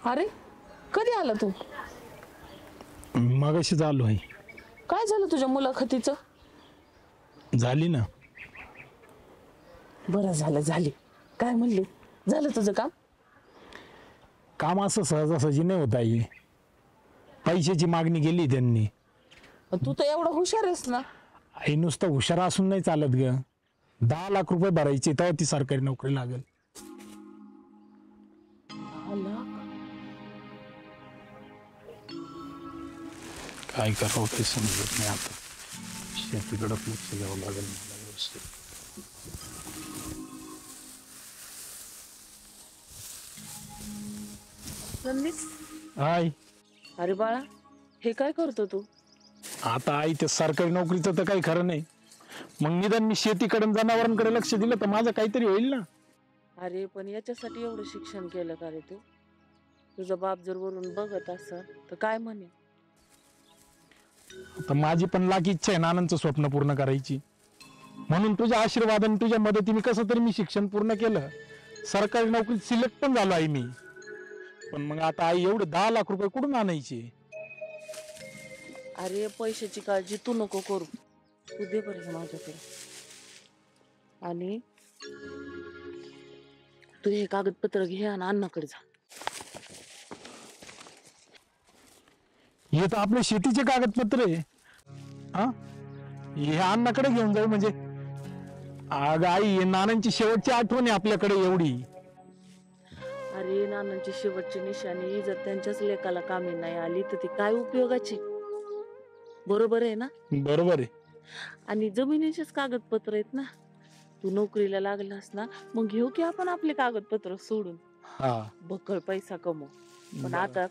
अरे कधी आला तू? मगाशीच आलो आहे. काय झालं तुझ्या मुलाखतीचं? झाली ना. बरं झालं, झाली. काय म्हणली? झालं तुझं काम? काम असं सहजासहजी नाही होत आहे. पैशाची मागणी केली त्यांनी. तू तर एवढा हुशार आहेस ना. आई नुसतं हुशार असून नाही चालत ग. 10 लाख रुपये भरायचे तेव्हा ती सरकारी नोकरी लागेल. 10 लाख? काय करावं ते समजत नाही आता. शेतीकडे लक्ष द्यावं लागेल मला व्यवस्थित. हाय. अरे बाळा, हे काय करतो तू? आता आई ते सरकारी नोकरीचं तर काही खरं नाही. मग निदान मी शेतीकडे जनावरांकडे लक्ष दिलं तर माझं काहीतरी होईल ना. अरे पण याच्यासाठी एवढं शिक्षण केलं का रे तू? तुझा बाप जर वरून बघत असेल तर काय म्हणे? आता माझी पण लाख इच्छा आहे नानांचं स्वप्न पूर्ण करायची. म्हणून तुझ्या आशीर्वादाने तुझ्या मदतीने कसं तरी मी शिक्षण पूर्ण केलं. सरकारी नोकरीत सिलेक्ट पण झालो आहे मी. पण मग आता आई एवढे 10 लाख रुपये कुठून आणायचे? अरे पैशाची काळजी तू नको करू. तू दे बरं माझ्याकडे. आणि तू हे कागदपत्र घे आणि अण्णाकडे जा. हे तर आपल्या शेतीचे कागदपत्र आहे. हा, हे अण्णाकडे घेऊन जाऊ म्हणजे? अगं आई, हे नानांची शेवटची आठवण आहे आपल्याकडे एवढी. अरे नानांची शेवटची निशाणी जर त्यांच्याच लेकाला कामी नाही आली तर ती काय उपयोगाची? बरोबर आहे ना? बरोबर आहे. आणि जमिनीचेच कागदपत्र आहेत ना. तू नोकरीला लागलास ना, मग घेऊ की आपण आपले कागदपत्र सोडून. हा, बक्कळ पैसा कमव. पण आता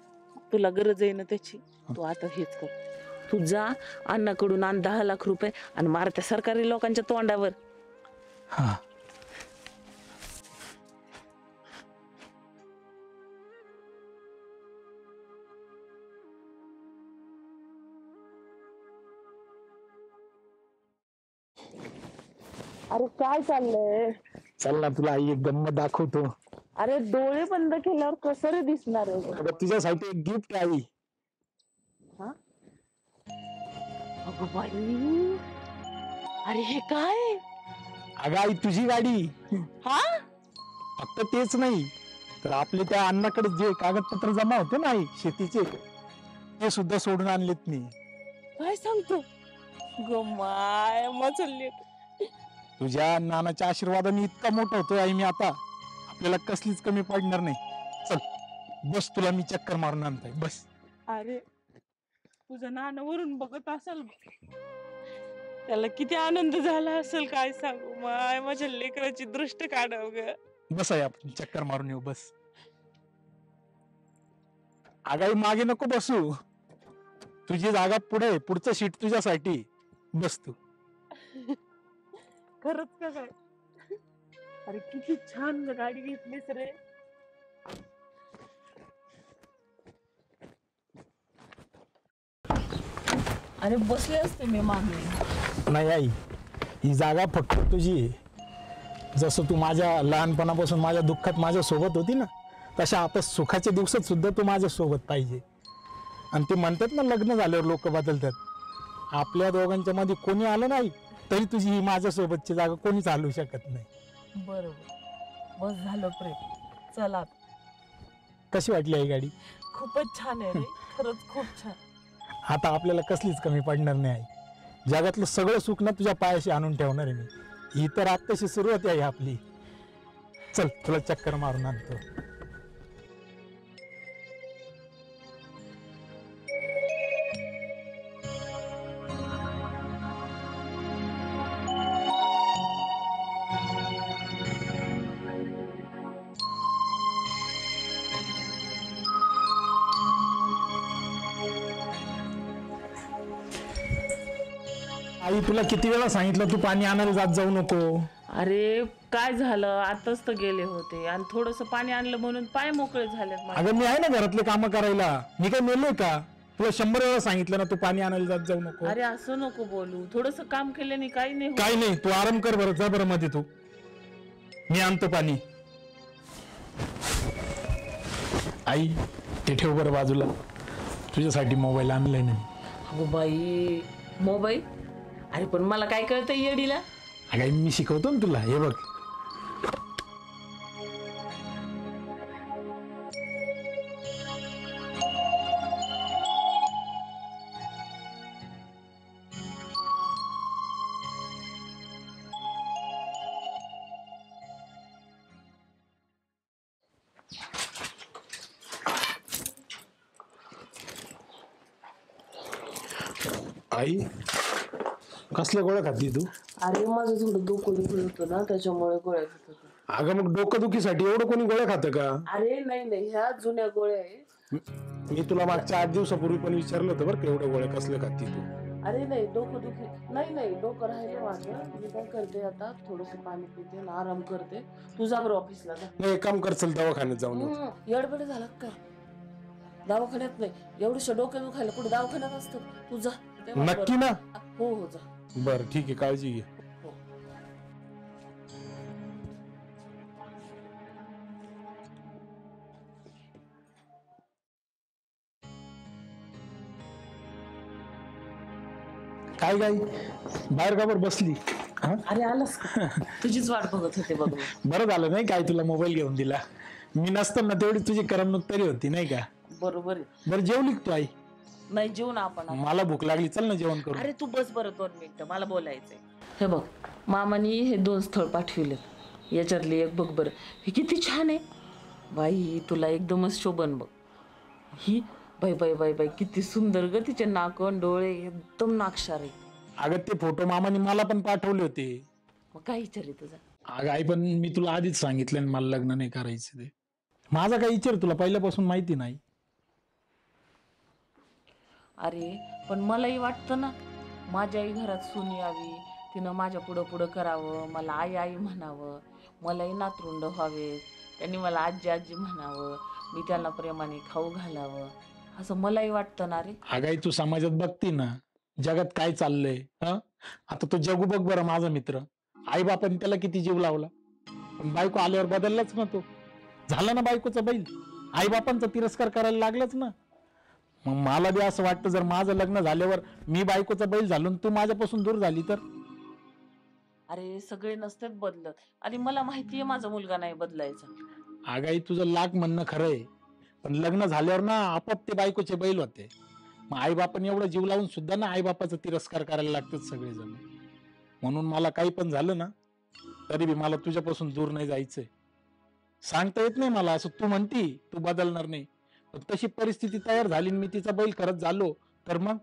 तुला गरज आहे ना त्याची. तू आता हेच कर. तू जा अण्णाकडून आण 10 लाख रुपये आणि मार त्या सरकारी लोकांच्या तोंडावर. हा. अरे काय चाललंय? चल ना, तुला आई एक गंमत दाखवतो. अरे डोळे बंद केल्यावर कसं रे दिसणार आहे? अगं तुझ्यासाठी एक गिफ्ट आहे आई. हा? अगं बाई, अरे हे काय? अगं आई, तुझी गाडी. हा? फक्त तेच नाही तर आपले त्या अण्णाकडे जे कागदपत्र जमा होते ना आई शेतीचे, ते सुद्धा सोडून आणलेत मी. काय सांगतो? गमाय मचलली. तुझ्या नानाच्या आशीर्वादाने इतका मोठा होतोय आई मी आता. आपल्याला कसलीच कमी पडणार नाही. चल बस, तुला मी चक्कर मारून आणतोय, बस. अरे तुझा नाना वरून बघत असेल, त्याला किती आनंद झाला असेल काय सांगू. माय माझ्या लेकराची दृष्ट काढव ग. बस आहे, आपण चक्कर मारून येऊ, बस. आगाई मागे नको बसू. तुझी जागा पुढे, पुढचं सीट तुझ्यासाठी. बस तू. खरंच का काय? अरे किती छान गाडी घेतलीस रे. अरे बसले असते मी मागे. नाही आई, ही जागा फक्त तुझी आहे. जसं तू माझ्या लहानपणापासून माझ्या दुःखात माझ्या सोबत होती ना, तशा आता सुखाच्या दिवसात सुद्धा तू माझ्या सोबत पाहिजे. आणि ते म्हणतात ना, लग्न झाल्यावर लोक बदलतात. आपल्या दोघांच्या मध्ये कोणी आलं नाही तरी तुझी ही माझ्या सोबतची जागा कोणी चालू शकत नाही. बरोबर, बस झालं प्रेम. चला. कशी वाटली आई गाडी? खूपच छान आहे रे, खरंच खूप छान. आता आपल्याला कसलीच कमी पडणार नाही आई. जगातलं सगळं सुख ना तुझ्या पायाशी आणून ठेवणार आहे मी. ही तर आत्ताशी सुरुवात आहे आपली. चल तुला चक्कर मारून आणतो. आई, तुला किती वेळा सांगितलं तू पाणी आणायला जात जाऊ नको. अरे काय झालं, आताच तर गेले होते आणि थोडस पाणी आणलं म्हणून पाय मोकळे झालेत माझे. अगं मी आहे ना घरातले काम करायला. मी काय मेलोय का? तुला 100 वेळा सांगितलं ना तू पाणी आणायला जात जाऊ नको. अरे असं नको बोलू. थोडस काम केल्याने काही नाही होत. काही नाही, तू आराम कर बरं. जा बरं मध्ये तू, मी आणतो पाणी. आई ते ठेव बरं बाजूला, तुझ्यासाठी मोबाईल आणलाय ना. अगो बाई, मोबाईल? अरे पण मला काय कळतं येडीला? अगं आई, मी शिकवतो ना तुला. हे बघ, आई कसल्या गोळ्या खाती तू? अरे माझं थोडं डोकं दुखत होतं ना, त्याच्यामुळे गोळ्या घेत होतो. अगं मग डोकंदुखीसाठी एवढं कोणी गोळ्या खातं का? अरे नाही, ह्या जुन्या गोळ्या आहे. मी तुला मागच्या 8 दिवसापूर्वी पण विचारलं होतं बरं, एवढ्या गोळ्या कसल्या खाती तू? अरे नाही, डोकं दुखी नाही, डोकं राहिलं माझं. मी काय करते आता, थोडस पाणी पिते आणि आराम करते. तू जा बरं ऑफिसला जा. नाही, एक काम कर, चल दवाखान्यात जाऊन येऊ. येडबड झाला काय? दवाखान्यात नाही, एवढं डोकं दुखायला कुठे दवाखान्यात असतं? तू जा. तेव्हा नक्की बरं. ना? हो जा. बरं ठीक आहे, काळजी घे. हो. काय गाई बाहेर का बरं बसली? हा? अरे आलास का? तुझीच वाट बघत होते बघ मी. बरं झालं नाही काय तुला मोबाईल घेऊन दिला. मी नसताना तेवढी तुझी करमणूक तरी होती नाही का? बरोबर आहे. बरं जेवली का तू आई? नाही, जेवू ना आपण आता. मला भूक लागली, चल ना जेवण करू. अरे तू बस बरं 2 मिनिटं, मला बोलायचंय. हे बघ, मामानी हे 2 स्थळ पाठविले. याच्यातली एक बघ बरं, ही किती छान आहे बाई, तुला एकदमच शोभन बघ. ही बाई बाई बाई बाई किती सुंदर ग, तिचे नाकण डोळे एकदम नाकशार आहे. अगं ते फोटो मामाने मला पण पाठवले होते. मग काय विचारले तुझा? अगं आई, पण मी तुला आधीच सांगितलं ना, मला लग्न नाही करायचं ते. माझा काय विचार तुला पहिल्यापासून माहिती नाही? अरे पण मलाही वाटतं ना, माझ्याही घरात सून यावी, तिनं माझ्या पुढं पुढं करावं, मला आई आई म्हणावं, मलाही नातरुंड व्हावे, त्यांनी मला आजी आजी म्हणावं, मी त्यांना प्रेमाने खाऊ घालावं, असं मलाही वाटतं ना रे. अगं आई, तू समाजात बघती ना जगात काय चाललंय. हा, आता तो जगू बघ बरं, माझा मित्र. आई बापाने त्याला किती जीव लावला, पण बायको आल्यावर बदललाच ना तो. झाला ना बायकोचा बैल, आई बापांचा तिरस्कार करायला लागलाच ना. मग मला बी असं वाटतं, जर माझं लग्न झाल्यावर मी बायकोचा बैल झालो आणि तू माझ्यापासून दूर झाली तर? अरे सगळे नसतात बदलत, आणि मला माहितीये माझा मुलगा नाही बदलायचा. अगं आई, तुझं लाख म्हणणं खरं आहे, पण लग्न झाल्यावर ना आपोआप ते बायकोचे बैल होते. मग आई बापाने एवढं जीव लावून सुद्धा ना आई बापाचा तिरस्कार करायला लागतात सगळेजण. म्हणून मला काही पण झालं ना, तरी बी मला तुझ्यापासून दूर नाही जायचंय. सांगता येत नाही मला, असं तू म्हणती तू बदलणार नाही, पण तशी परिस्थिती तयार झाली, मी तिचा बैल खरंच झालो तर मग?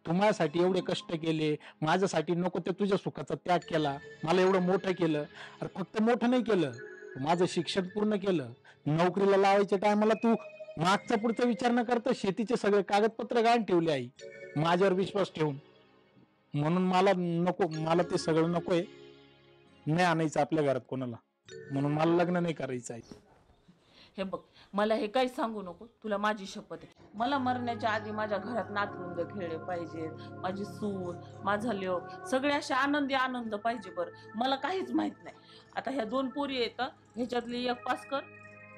तू माझ्यासाठी एवढे कष्ट केले, माझ्यासाठी नको ते तुझ्या सुखाचा त्याग केला, मला एवढं मोठं केलं. अरे फक्त मोठं नाही केलं, माझं शिक्षण पूर्ण केलं. नोकरीला लावायच्या टायमाला तू मागचा पुढचा विचार न करता शेतीचे सगळे कागदपत्र गहाण ठेवले आई, माझ्यावर विश्वास ठेवून. म्हणून मला नको, मला ते सगळं नकोय. नाही आणायचं आपल्या घरात कोणाला, म्हणून मला लग्न नाही करायचं आहे. हे बघ, मला हे काही सांगू नको, तुला माझी शपथ आहे. मला मरण्याच्या आधी माझ्या घरात नातवंड खेळले पाहिजे, माझी सून, माझा लेक, सगळे असे आनंदी आनंद पाहिजे. बरं मला काहीच माहित नाही. आता ह्या 2 पोरी आहेत, ह्याच्यातली एक पास कर,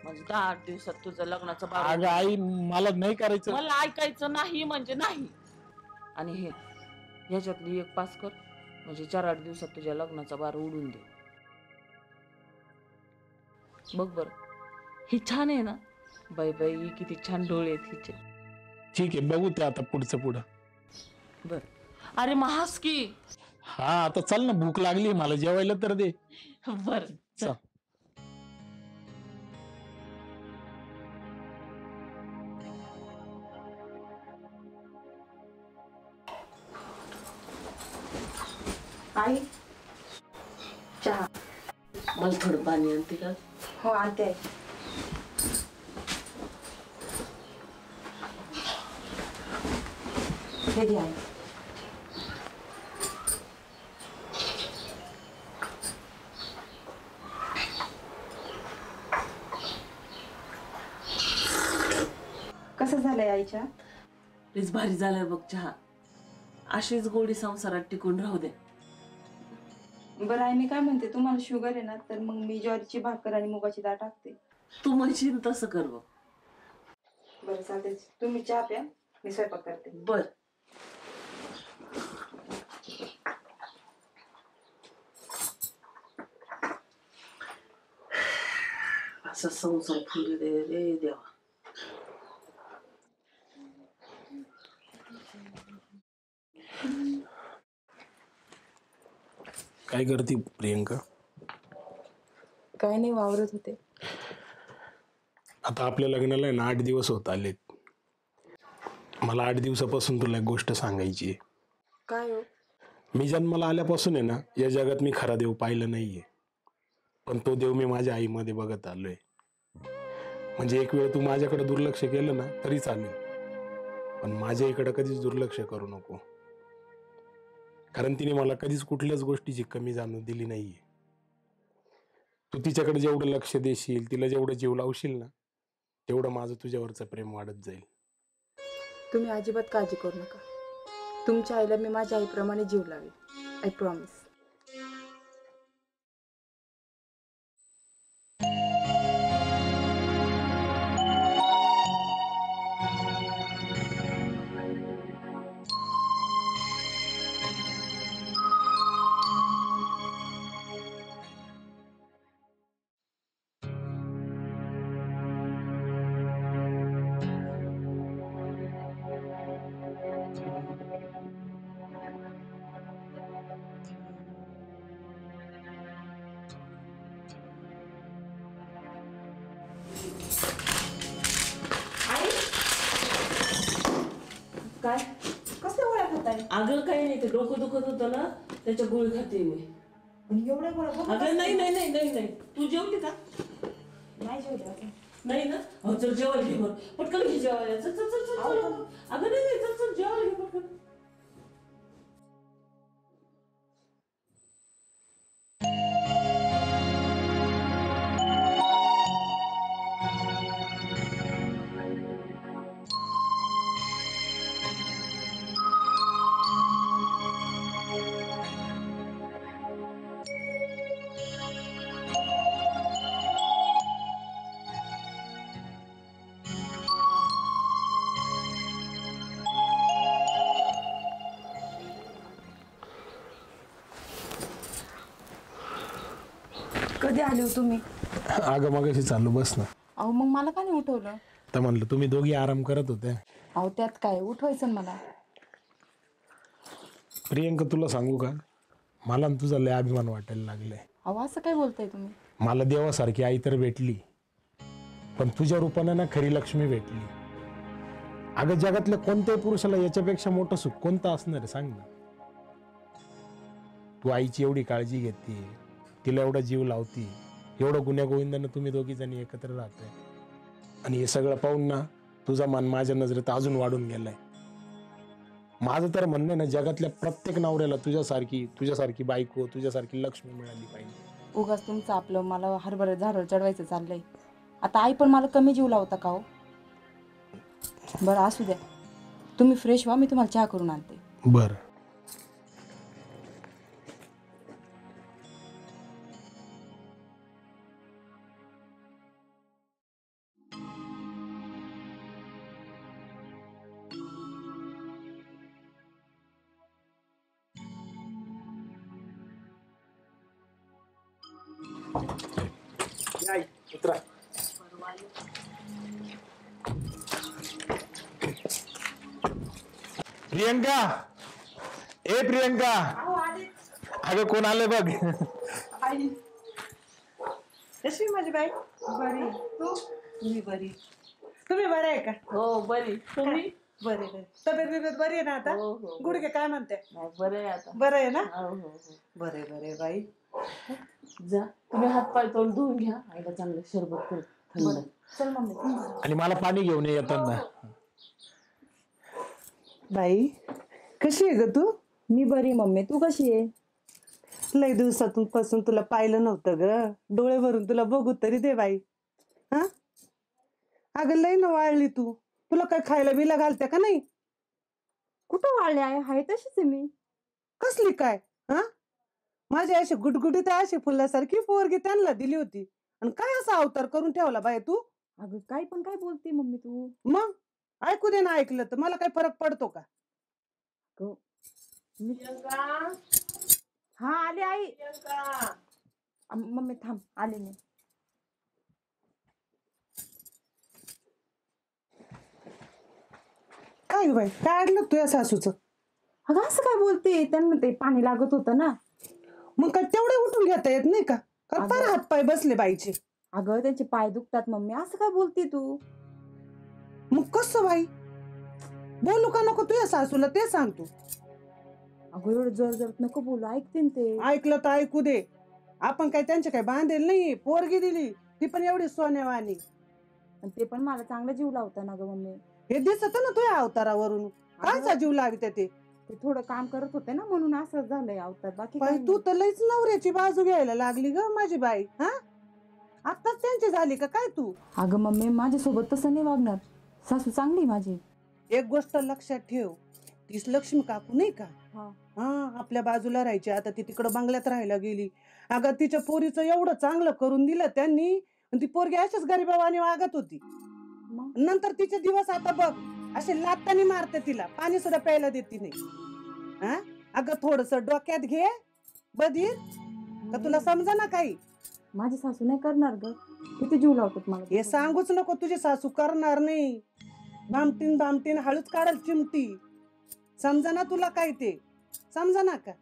म्हणजे 10 दिवसात तुझं लग्नाचं बारा. अगं आई, मला नाही करायचं. मला ऐकायचं नाही म्हणजे नाही. आणि हे ह्याच्यातली एक पास कर, म्हणजे 4-8 दिवसात तुझ्या लग्नाचा बार उडून दे. बघ बर, ही छान आहे ना बाई बाई, किती छान डोळे आहेत हिचे. ठीक आहे, बघू ते आता पुढचं पुढं. बर, अरे महास की. हा आता चल ना, भूक लागली मला, जेवायला तर दे. बर चल. आई चहा, मला थोडं पाणी आणते का? हो आणते. हे घ्या. कसं झालंय आईच्या? प्लीज, भारी झालाय बघ चहा. अशीच गोडी संसारात टिकून राहू दे. बरं आई, मी काय म्हणते, तुम्हाला शुगर आहे ना, तर मग मी ज्वारीची भाकर आणि मुगाची डाळ टाकते. तू म्हणशील तसं कर बघ. बरं चालते, तुम्ही चहा प्या, मी स्वयंपाक करते. बर. असं संसार फुले दे रे देवा. काय करते प्रियंका? काय नाही, वावरत होते. आता आपल्या लग्नाला आहे ना 8 दिवस होत आलेत. मला 8 दिवसापासून तुला एक गोष्ट सांगायची आहे. काय हो? मी जन्माला आल्यापासून आहे ना या जगात मी खरा देव पाहिलं नाहीये, पण तो देव मी माझ्या आईमध्ये बघत आलोय. म्हणजे एक वेळ तू माझ्याकडे दुर्लक्ष केलं ना तरी चालेल, पण माझ्या इकडे कधीच दुर्लक्ष करू नको, कारण तिने मला कधीच कुठल्याच गोष्टीची कमी जाणून दिली नाहीये. तू तिच्याकडे जेवढं लक्ष देशील, तिला जेवढं जीव लावशील ना, तेवढं माझं तुझ्यावरचं प्रेम वाढत जाईल. तुम्ही अजिबात काळजी करू नका. तुमच्या आईला मी माझ्या आईप्रमाणे जीव लावेल. I promise. काय? कसल्या गोळ्या खाताय? अगं काही नाही, ते डोकं दुखत होतं ना, त्याच्या गोळी खाते मी. पण एवढ्या गोळ्या अगं नाही नाही नाही नाही नाही. तू जेवली का? नाही जेवले आता. नाही ना? हो चल जेवायला घे बरं. पटकन घे जेवायला. चल चल चल चल चल. अगं नाही नाही, चल चल जेवायला घे पटकन. कधी आले हो तुम्ही? अगं मगाशी चालू बस ना. अहो मग मला का नाही उठवलं? तर म्हणलं तुम्ही दोघी आराम करत होते. अहो त्यात काय, उठवायचं ना मला. प्रियंका तुला सांगू का, मला न तुझा लय अभिमान वाटायला लागलाय. अहो असं काय बोलताय तुम्ही? मला देवासारखी आई तर भेटली, पण तुझ्या रूपानं ना खरी लक्ष्मी भेटली. अगं जगातल्या कोणत्याही पुरुषाला याच्यापेक्षा मोठं सुख कोणतं असणार आहे सांग ना. तू आईची एवढी काळजी घेते, तिला एवढा जीव लावती, एवढं गुण्यागोविंदानं तुम्ही दोघी जणी एकत्र राहताय, आणि हे सगळं पाहून ना तुझा मान माझ्या नजरेत अजून वाढून गेलाय. माझं तर म्हणणं आहे ना, जगातल्या प्रत्येक नवऱ्याला तुझ्यासारखी बायको, तुझ्यासारखी लक्ष्मी मिळाली पाहिजे. उगाच तुमचं आपलं मला हरभरा झाडावर चढवायचं चाललंय. आता आई पण मला कमी जीव लावता का हो? बरं असू द्या, तुम्ही फ्रेश व्हा, मी तुम्हाला चहा करून आणते. बरं. उतरा. प्रियंका, ए प्रियंका, अगं कोण आलंय बघ. आई कशी माझी बाई? बरी. तू? मी बरी. तुम्ही बरे आहे का? हो बरी. तुम्ही? बरे बरे. तब्येत बरी आहे ना आता? हो, हो. गुडघे काय म्हणते? नाही बरं आहे आता. बरं आहे ना? हो हो हो. बरे बरे बाई. जा तुम्ही हात पाय तोंड धुवून घ्या, आईला चांगलं सरबत कर थंड. चल मम्मी. आणि मला पाणी घेऊन ये येताना. बाई कशी आहे ग तू? मी बरी मम्मी, तू कशी आहे? लय दिवसातून पासून तुला पाहिलं नव्हतं ग. डोळे भरून तुला बघू तरी दे बाई. हा अगं लय न वाळली तू. तुला काय खायला बिला घालते का नाही? कुठं वाढले आहे? हाय तशीच आहे मी. कसली काय? हा माझी अशी गुटगुटीत अशी फुलासारखी पोरगी त्यांना दिली होती, आणि काय असा अवतार करून ठेवला बाई तू? अगं काय पण काय बोलते मम्मी तू? मग ऐकू दे ना, ऐकलं तर मला काय फरक पडतो का? अगं, हा आले आई. मम्मी थांब, आले मी. काय बाई, काय अडलं तुझ्या सासूचं? अगं असं काय बोलते? त्यांना ते पाणी लागत होतं ना. मग काय तेवढे उठून घेता येत नाही का? का अगं. फार हातपाय बसले बाईचे? अगं त्यांचे पाय दुखतात मम्मी, असं काय बोलते तू? मग कसं बाई? बोलू का नको तुझ्या सासूला ते सांग तू. अगं एवढं जोर जोरात नको बोलू, ऐकते ना ते. ऐकलं तर ऐकू दे. आपण काय त्यांचे काय बांधेल नाही, पोरगी दिली ती पण एवढी सोन्यावानी. आणि ते पण मला चांगला जीव लावता ना गं मम्मी. हे दिसत ना तुझ्या अवतारावरून. कायचा जीव लावित ते? ते थोडं काम करत होते ना म्हणून असं झालंय अवतार, बाकी बाई काय तू नाही. तर लईच नवऱ्याची बाजू घ्यायला लागली ग माझी बाई. हा, आताच त्यांची झाली का काय तू? अगं मम्मी माझ्यासोबत तसं नाही वागणार, सासू चांगली आहे माझी. एक गोष्ट लक्षात ठेव, तीच लक्ष्मी काकू नाही का? हा. हा, आपल्या बाजूला राहायची, आता ती तिकडं बंगल्यात राहायला गेली. अगं तिच्या पोरीचं एवढं चांगलं करून दिलं त्यांनी, आणि ती पोरगी अशाच गरीबावानी वागत होती. मग नंतर तिचे दिवस आता बघ, असे लातानी मारते तिला, पाणी सुद्धा प्यायला देते नाही. हा, अगं थोडस डोक्यात घे बधीर, का तुला समजा ना काही? माझी सासू नाही करणार ग, किती जीव लावतात मला. हे सांगूच नको तुझी सासू करणार नाही. भामटीन भामटीन हळूच काढल चिमटी. समजा ना तुला काय ते? समजा ना का?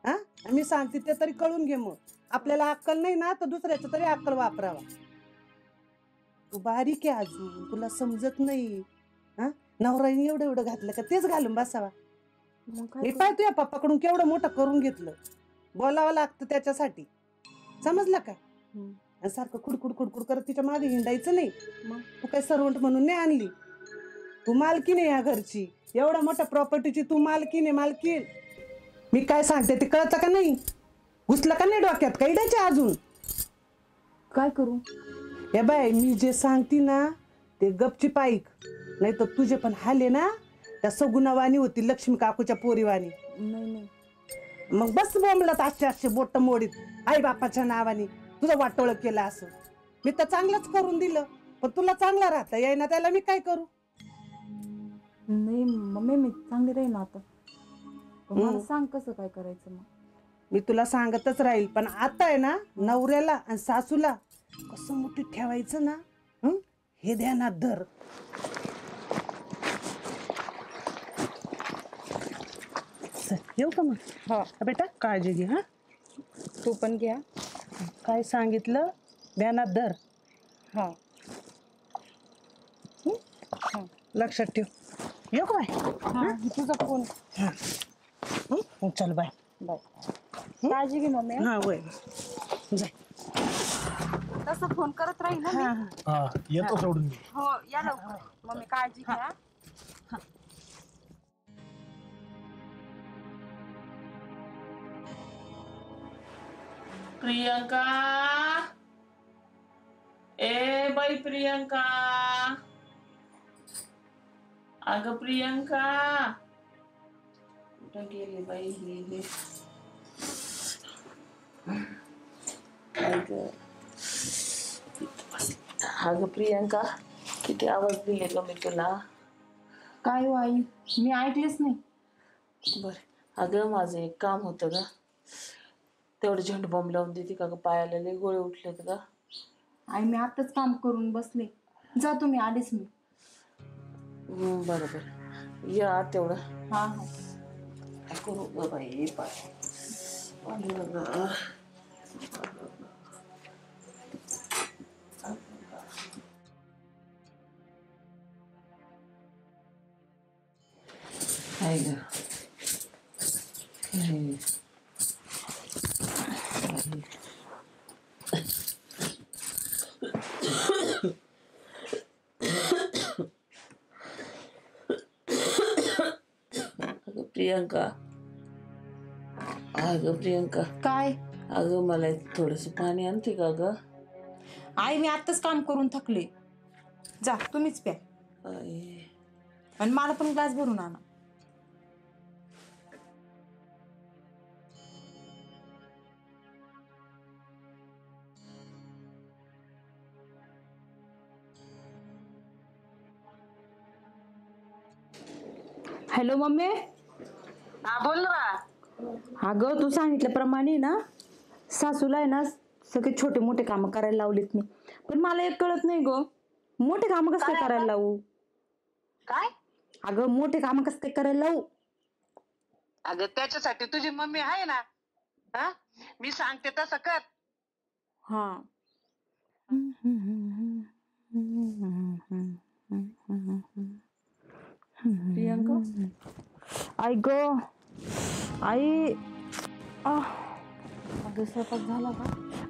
हा, मी सांगते ते तरी कळून घे. मग आपल्याला अक्कल नाही ना, तर दुसऱ्याचं तरी अक्कल वापरावा. तू बारीक आहे अजून, तुला समजत नाही. हा, नवराईने एवढं एवढं घातलं का तेच घालून बसावा? मग हे काय पाय तुझ्या पप्पाकडून केवढं मोठं करून घेतलं, बोलावं लागतं त्याच्यासाठी. समजलं का? हम्म. आणि सारखं खुडखुड खुडखुड करत तिच्या मागे हिंडायचं नाही. मग तू काय सर्वंट म्हणून नाही आणली, तू मालकीण आहे या घरची. एवढ्या मोठ्या प्रॉपर्टीची तू मालकीण आहे, मालकीण. मी काय सांगते ते कळतं का नाही? घुसलं का नाही डोक्यात? काही द्यायचे अजून? काय करू? हे बाय, मी जे सांगते ना ते गपची पाईक, नाही तर तुझे पण हाले ना त्या सगुणावाणी होती, लक्ष्मी काकूच्या पोरीवाणी. नाही नाही. मग बस बोंबलत असे बोट मोडीत आई बापाच्या नावाने तुझं वाटोळ केलं असं. मी तर चांगलंच करून दिलं, पण तुला चांगला राहता येईना, त्याला मी काय करू? नाही मम्मी, मी चांगली राहीन आता. पण मला सांग कसं काय करायचं मग. मी तुला सांगतच राहील, पण आता आहे ना नवऱ्याला आणि सासूला कसं मुठीत ठेवायचं ना, हे ध्यानात धर. येऊ का मग? हा बेटा काळजी घे. हा, तू पण घ्या. काय सांगितलं ध्यानात धर. हा. लक्षात ठेव. येऊ का बाय? हा, तुझा फोन. चल बाय. बाय. काळजी घे मम्मी. हा वय जाय. तसा फोन करत राहील ना मी. हा, येतो सोडून मी. हो या लवकर. मम्मी काळजी घ्या. प्रियंका, ए बाई प्रियंका, अगं प्रियंका, कुठं गेली बाई ही? अगं प्रियंका, किती आवाज दिले ग मी तुला? काय हो आई, मी ऐकलेच नाही. बर, अगं माझं एक काम होतं ग, तेवढं झेंडू बॉम्ब लावून देते का ग? पायाला लय गोळे उठलेत ग. आई मी आताच काम करून बसले, जा तुम्ही, आलेच मी. बरं बरं, या तेवढं. हा हा. काय करू ग बाई, पाय पाहिलं ग. काय ग? अगं प्रियंका, अगं प्रियंका, काय? अगं मला थोडस पाणी आणते का ग? आई मी आताच काम करून थकले, जा तुम्हीच प्या. आई, आणि मला पण ग्लास भरून आणा. Hello mummy. हा बोल ना. अगं तू सांगितल्याप्रमाणे ना सासूला आहे ना सगळे छोटे मोठे कामं करायला लावलीत मी. पण मला एक कळत नाही ग, मोठे कामं कसं काय करायला लावू? काय? अगं मोठे कामं कसं काय करायला लावू? अगं त्याच्यासाठी तुझी मम्मी आहे ना. हा, मी सांगते तसं कर. हा. प्रियंका आई ग आई. अगं स्वयंपाक झाला का?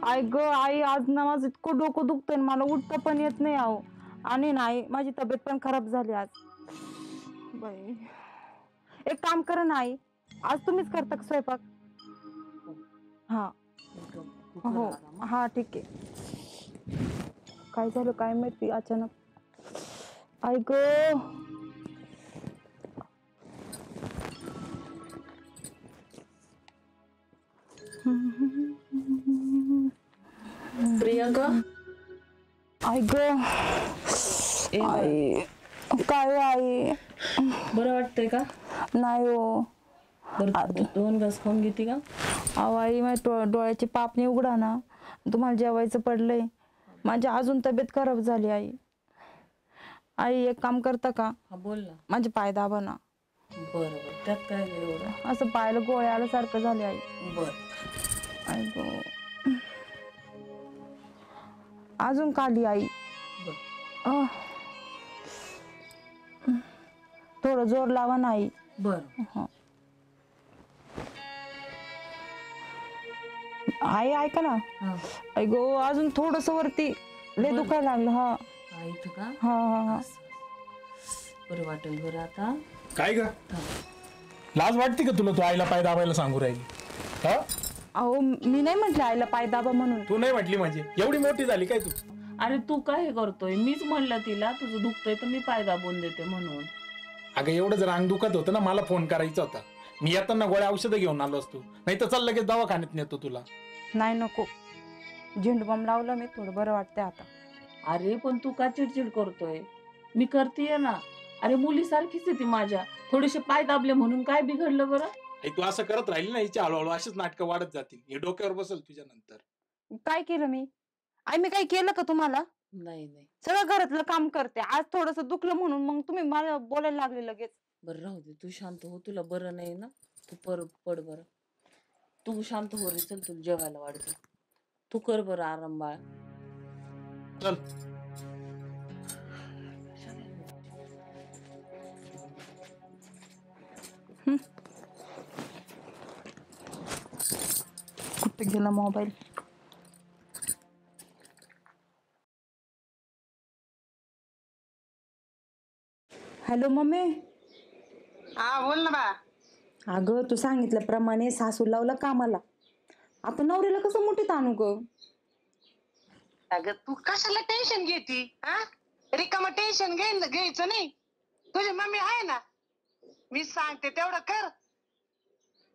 आई ग आई, आज ना माझं इतकं डोकं दुखतंय, मला उठता पण येत नाही आहो. आणि नाही माझी तब्येत पण खराब झाली आज. बाई एक काम करा ना आई, आज तुम्हीच करता का स्वयंपाक? हा हो हा ठीक आहे. काय झालं काय माहिती अचानक. आई ग. प्रियंका आई ग. आई काय हो आई? बरं वाटतंय का? नाही हो. बरं 2 घास खाऊन घेते का? अहो आई माझ्या डोळ्याची पापणी उघडा ना, तुम्हाला जेवायचं पडलंय. माझी अजून तब्येत खराब झाली आई. आई एक काम करता का? हा बोल ना. माझे पाय दाबा ना. बरं बरं, त्यात काय ग एवढं? असं पायाला गोळ्या आल्यासारखं झाले आई. बरं. आई गो. अजून खाली आई. बरं थोडं जोर लावा ना आई. बरं. आई ऐका ना. हा आई गो अजून थोडस वरती लय दुखायला लागलं. हा इथं का? हा हा हा. बरं वाटेल बरं आता. काय ग, हा. लाज वाटते का तुला? तू आईला पाय दाबायला सांगू राहिली? हा, अहो मी नाही म्हटलं आईला पाय दाबा म्हणून. तू नाही म्हटली म्हणजे? एवढी मोठी झाली काय तू? अरे तू काय हे करतोय? मीच म्हणलं तिला तुझं दुखतंय तर मी पाय दाबून देते म्हणून. अगं एवढं जर अंग दुखत होतं ना, मला फोन करायचा होता. मी येताना गोळ्या औषधं घेऊन आलो असतो. नाही तर चल लगेच दवाखान्यात नेतो तुला. नाही नको, झेंडू बॉम्ब लावलं मी, थोडं बरं वाटतंय आता. अरे पण तू का चिडचिड करतोय? मी करतेय ना. अरे मुलीसारखीच आहे ती माझ्या. थोडेसे पाय दाबले म्हणून काय बिघडलं बरं? आई तू असं करत राहिली ना, हिची हळूहळू अशीच नाटकं वाढत जातील. हे डोक्यावर बसल तुझ्या नंतर. काय केलं मी? आई मी काय केलं का तुम्हाला? नाही नाही. सगळं घरातलं काम करते, आज थोडस दुखलं म्हणून मग तुम्ही मला बोलायला लागले लगेच. बरं राहू दे, तू शांत हो. तुला बरं नाही ना, तू पड बरं. तू शांत हो रे, चल तुला जेवायला वाढते. तू कर बरं आराम बाळ. चल. कुठे गेला मोबाईल? Hello mummy. हा बोल ना बा. अगं तू सांगितल्याप्रमाणे सासू लावला कामाला. आता नवऱ्याला कसं मोठीत आणू ग? अगं तू कशाला टेन्शन घेती? हा, रिकामा टेन्शन घ्यायचं नाही. तुझी मम्मी आहे ना, मी सांगते तेवढं कर.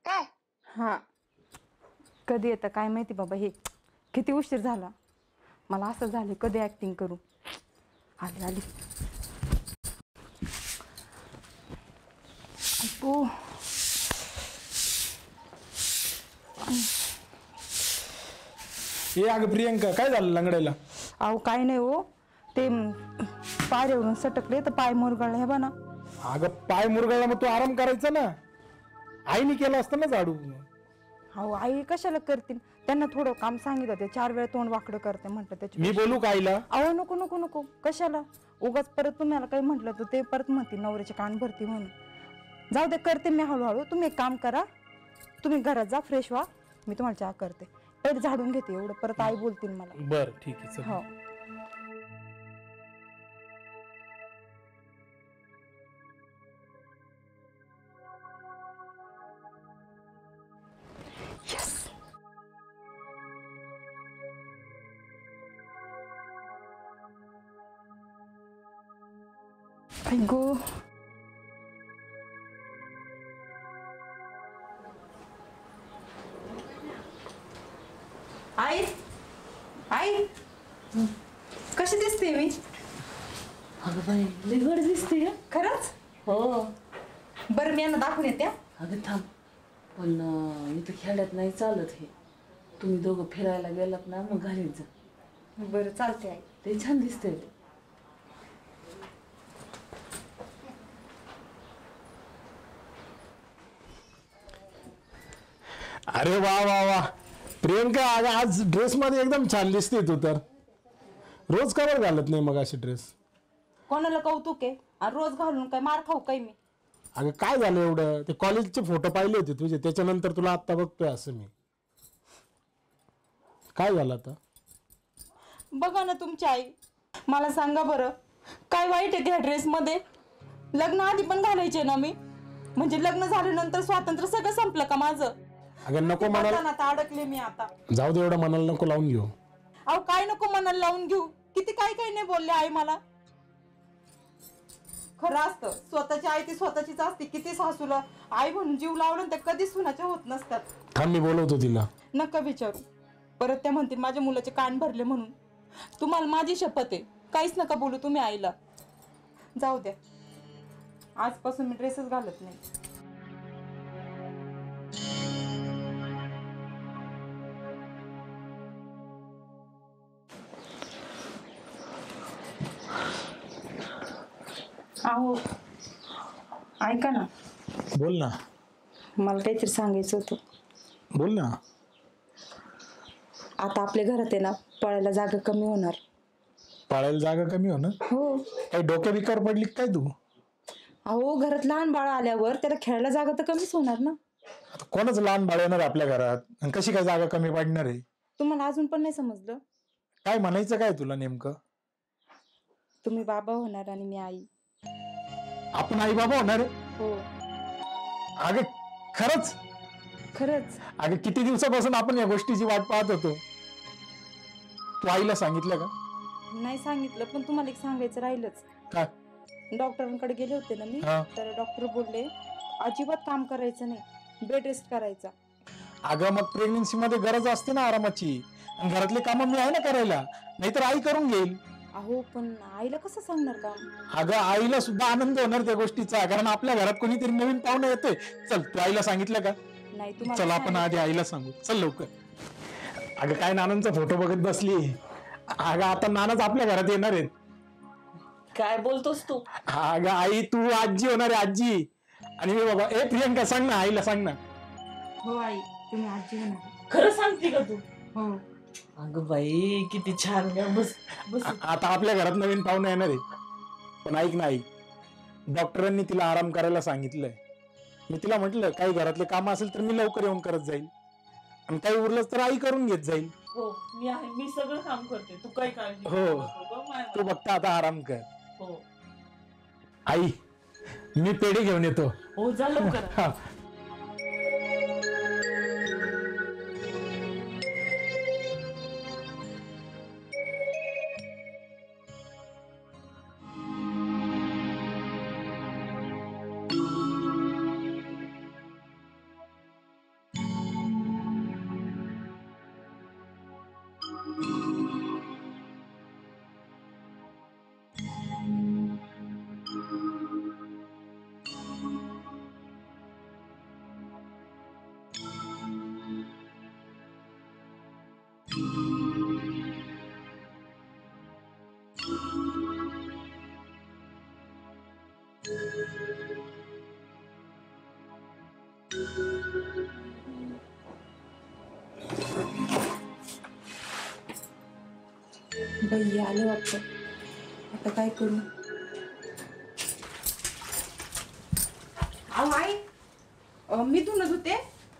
काय? हा. कधी येतं काय माहिती बाबा, हे किती उशीर झाला. मला असं झालं कधी ऍक्टिंग करू. आली आली. ओ ए अगं प्रियंका, काय झालं लंगड्याला? अहो काय नाही हो, ते पायऱ्यावरून सटकले तर पाय मुरगळला हे बना. अगं पाय मुरगळला, मग तू आराम करायचा ना. आईने केलं असतं ना झाडू. अहो आई कशाला करतील? त्यांना थोडं काम सांगितलं, ते 4 वेळा तोंड वाकडं करते म्हटलं त्याच्या. मी बोलू का आईला? अहो नको नको नको, कशाला उगाच परत तुम्हाला काही म्हटलं तर ते परत म्हणतील नवऱ्याचे कान भरती म्हणून. जाऊ दे, करते मी हळूहळू. तुम्ही एक काम करा, तुम्ही घरात जा, फ्रेश व्हा, मी तुम्हाला चहा करते. पहिले झाडून घेते एवढं, परत आई बोलतील मला. बर ठीक आहे चल. हो. आई गो. आई आई कशी दिसते मी? अगं बाई लय गड दिसते. खरंच? हो. बरं मी यांना दाखवून येते. अगं थांब, पण इथं खेड्यात नाही चालत हे. तुम्ही दोघं फिरायला गेलात ना मग घालीत जा. बरं चालते आई. ते छान दिसतंय ते. अरे वा वा वा प्रियंका, अगं आज ड्रेस मध्ये एकदम छान दिसते तू तर. रोज का बरं घालत नाही मग अशी ड्रेस? कोणाला कौतुक आहे आणि रोज घालून काय मार खाऊ काय मी? अगं काय झालं एवढं? ते कॉलेजचे फोटो पाहिले होते तुझे, त्याच्यानंतर तुला आत्ता बघतोय असं मी. काय झालं आता? बघा ना तुमची आई, मला सांगा बरं काय वाईट आहे त्या ड्रेस मध्ये? लग्न आधी पण घालायचे ना मी, म्हणजे लग्न झाल्यानंतर स्वातंत्र्य सगळं संपलं का माझं? अगं नको म्हणाल, आता अडकले मी आता. जाऊ दे, एवढं मनाला नको लावून घेऊ. अहो काय नको मनाला लावून घेऊ, किती काय काय नाही बोलले आई मला. खरं असतं स्वतःची आई ती स्वतःचीच असते. किती सासूला आई म्हणून जीव लावलं तर कधीच सुनाच्या होत नसतात. थांब, मी बोलवतो तिला. नका विचारू, परत त्या म्हणतील माझ्या मुलाचे कान भरले म्हणून. तुम्हाला माझी शपथ आहे, काहीच नका बोलू तुम्ही आईला. जाऊ द्या, आजपासून मी ड्रेसच घालत नाही. अहो ऐका ना, बोल ना. मला काहीतरी सांगायचं होतं. बोल ना. आता आपल्या घरात आहे ना पळायला जागा कमी होणार. पाळायला जागा कमी होणार? हो. काही डोक्या बिकार पडली काय तू? अहो घरात लहान बाळ आल्यावर त्याला खेळायला जागा तर कमीच होणार ना. आता कोणच लहान बाळ येणार आपल्या घरात, आणि कशी काय जागा कमी पडणार आहे? तुम्हाला अजून पण नाही समजलं? काय म्हणायचं काय तुला नेमकं? तुम्ही बाबा होणार आणि मी आई. आपण आई बाबा होणार आहे? हो. अगं खरंच? खरंच. अगं किती दिवसापासून आपण या गोष्टीची वाट पाहत होतो. तू आईला सांगितलं का? नाही सांगितलं, पण तुम्हाला एक सांगायचं राहिलंच. काय? डॉक्टरांकडे गेले होते ना मी, हा. तर डॉक्टर बोलले अजिबात काम करायचं नाही, बेड रेस्ट करायचा. अगं मग प्रेग्नन्सी मध्ये गरज असते ना आरामाची, आणि घरातले कामं मी आहे ना करायला, नाहीतर आई करून घेईल. अहो पण आईला कसं सांगणार काम? अगं आईला सुद्धा आनंद होणार त्या गोष्टीचा, कारण आपल्या घरात कोणीतरी नवीन पाहुणा येतोय. चल, तू आईला सांगितलं का? नाही चल तुम्हाला आपण आधी आईला सांगू, चल लवकर. अगं काय नानांचा फोटो बघत बसली. अगं आता नानाच आपल्या घरात येणार आहेत. काय बोलतोस तू? अगं आई, तू आजी होणार आहे, आजी. आणि मी बाबा. ए प्रियंका, सांग ना आईला, सांग ना. हो आई, तुम्ही आजी होणार. खरं सांगते का तू? हो. अगं बाई किती छान ग. बस बस. आता आपल्या घरात नवीन पाहुणे येणार आहे. पण ऐक ना आई, डॉक्टरांनी तिला आराम करायला सांगितलंय. मी तिला म्हटलं काही घरातले काम असेल तर मी लवकर येऊन करत जाईल, आणि काही उरलंच तर आई करून घेत जाईल. हो मी आहे, मी सगळं काम करते, तू काय काळजी हो. करू नको गं माय. तू फक्त आता आराम कर. हो आई, मी पेढे घेऊन येतो. हो, जा लवकर. हा. बाई आलं वाटतं, आता काय करू? अहो आई, मी धुणं धुते,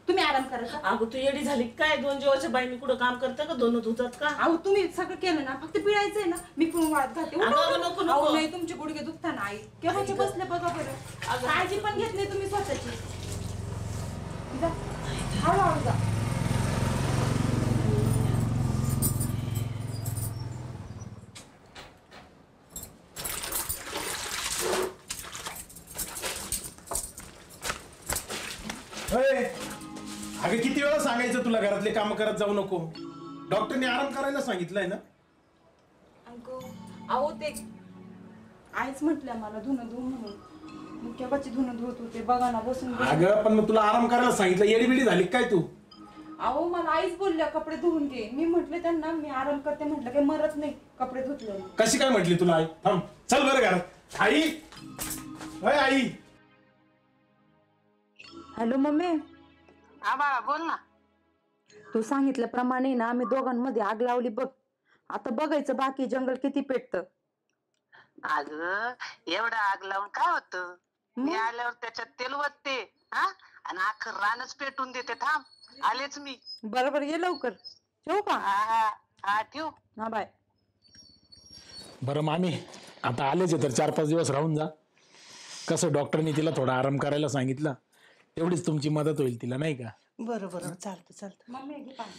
तुम्ही आराम करा. अगं तू येडी झाली काय? 2 जीवाच्या बाईनी कुठं काम करतं का? दोन धुतात का? अहो तुम्ही सगळं केलं ना, फक्त पिळायचंय ना, मी पण वाळत घालते. उठा, अगं, उठा. नको, नको. अहो, नाही तुमचे गुडघे दुखता ना आई, केव्हाचे बसले बघा बरं. अगं. काळजी पण घेत नाही तुम्ही स्वतःची. जा, हळूहळू जा. अगं किती वेळा सांगायचं तुला घरातले काम करत जाऊ नको? डॉक्टरने आराम करायला सांगितलंय ना. अहो ते आईच म्हटलं मला धुणं धु म्हणून. मी केव्हाची धुणं धुत होते बघा ना बसून अगं पण मग तुला आराम करायला सांगितलं, येडीबिडी झाली काय तू? अहो मला आईच बोलल्या कपडे धुवून घे. मी म्हटले त्यांना मी आराम करते, म्हटलं काही मरत नाही कपडे धुतले. कशी काय म्हटली तुला आई? थांब चल बरं घरात. आई अय आई. Hello mummy. हा बाळा बोल ना. तू सांगितल्याप्रमाणे ना आम्ही दोघांमध्ये आग लावली बघ. आता बघायचं बाकी जंगल किती पेटतं. अगं एवढं आग लावून काय होतं? मी आल्यावर त्याच्यात तेल वतते हा आणि अख्खं रानच पेटून देते. थांब आलेच मी. बरोबर ये लवकर. ठेवू का? हा ठेव. हा बाय. बरं मामी आता आलेच आहे तर 4-5 दिवस राहून जा. कसं डॉक्टरनी तिला थोडा आराम करायला सांगितलं, तेवढीच तुमची मदत होईल तिला, नाही का? बरं बरं चालतं चालतं. मम्मी घे पाणी.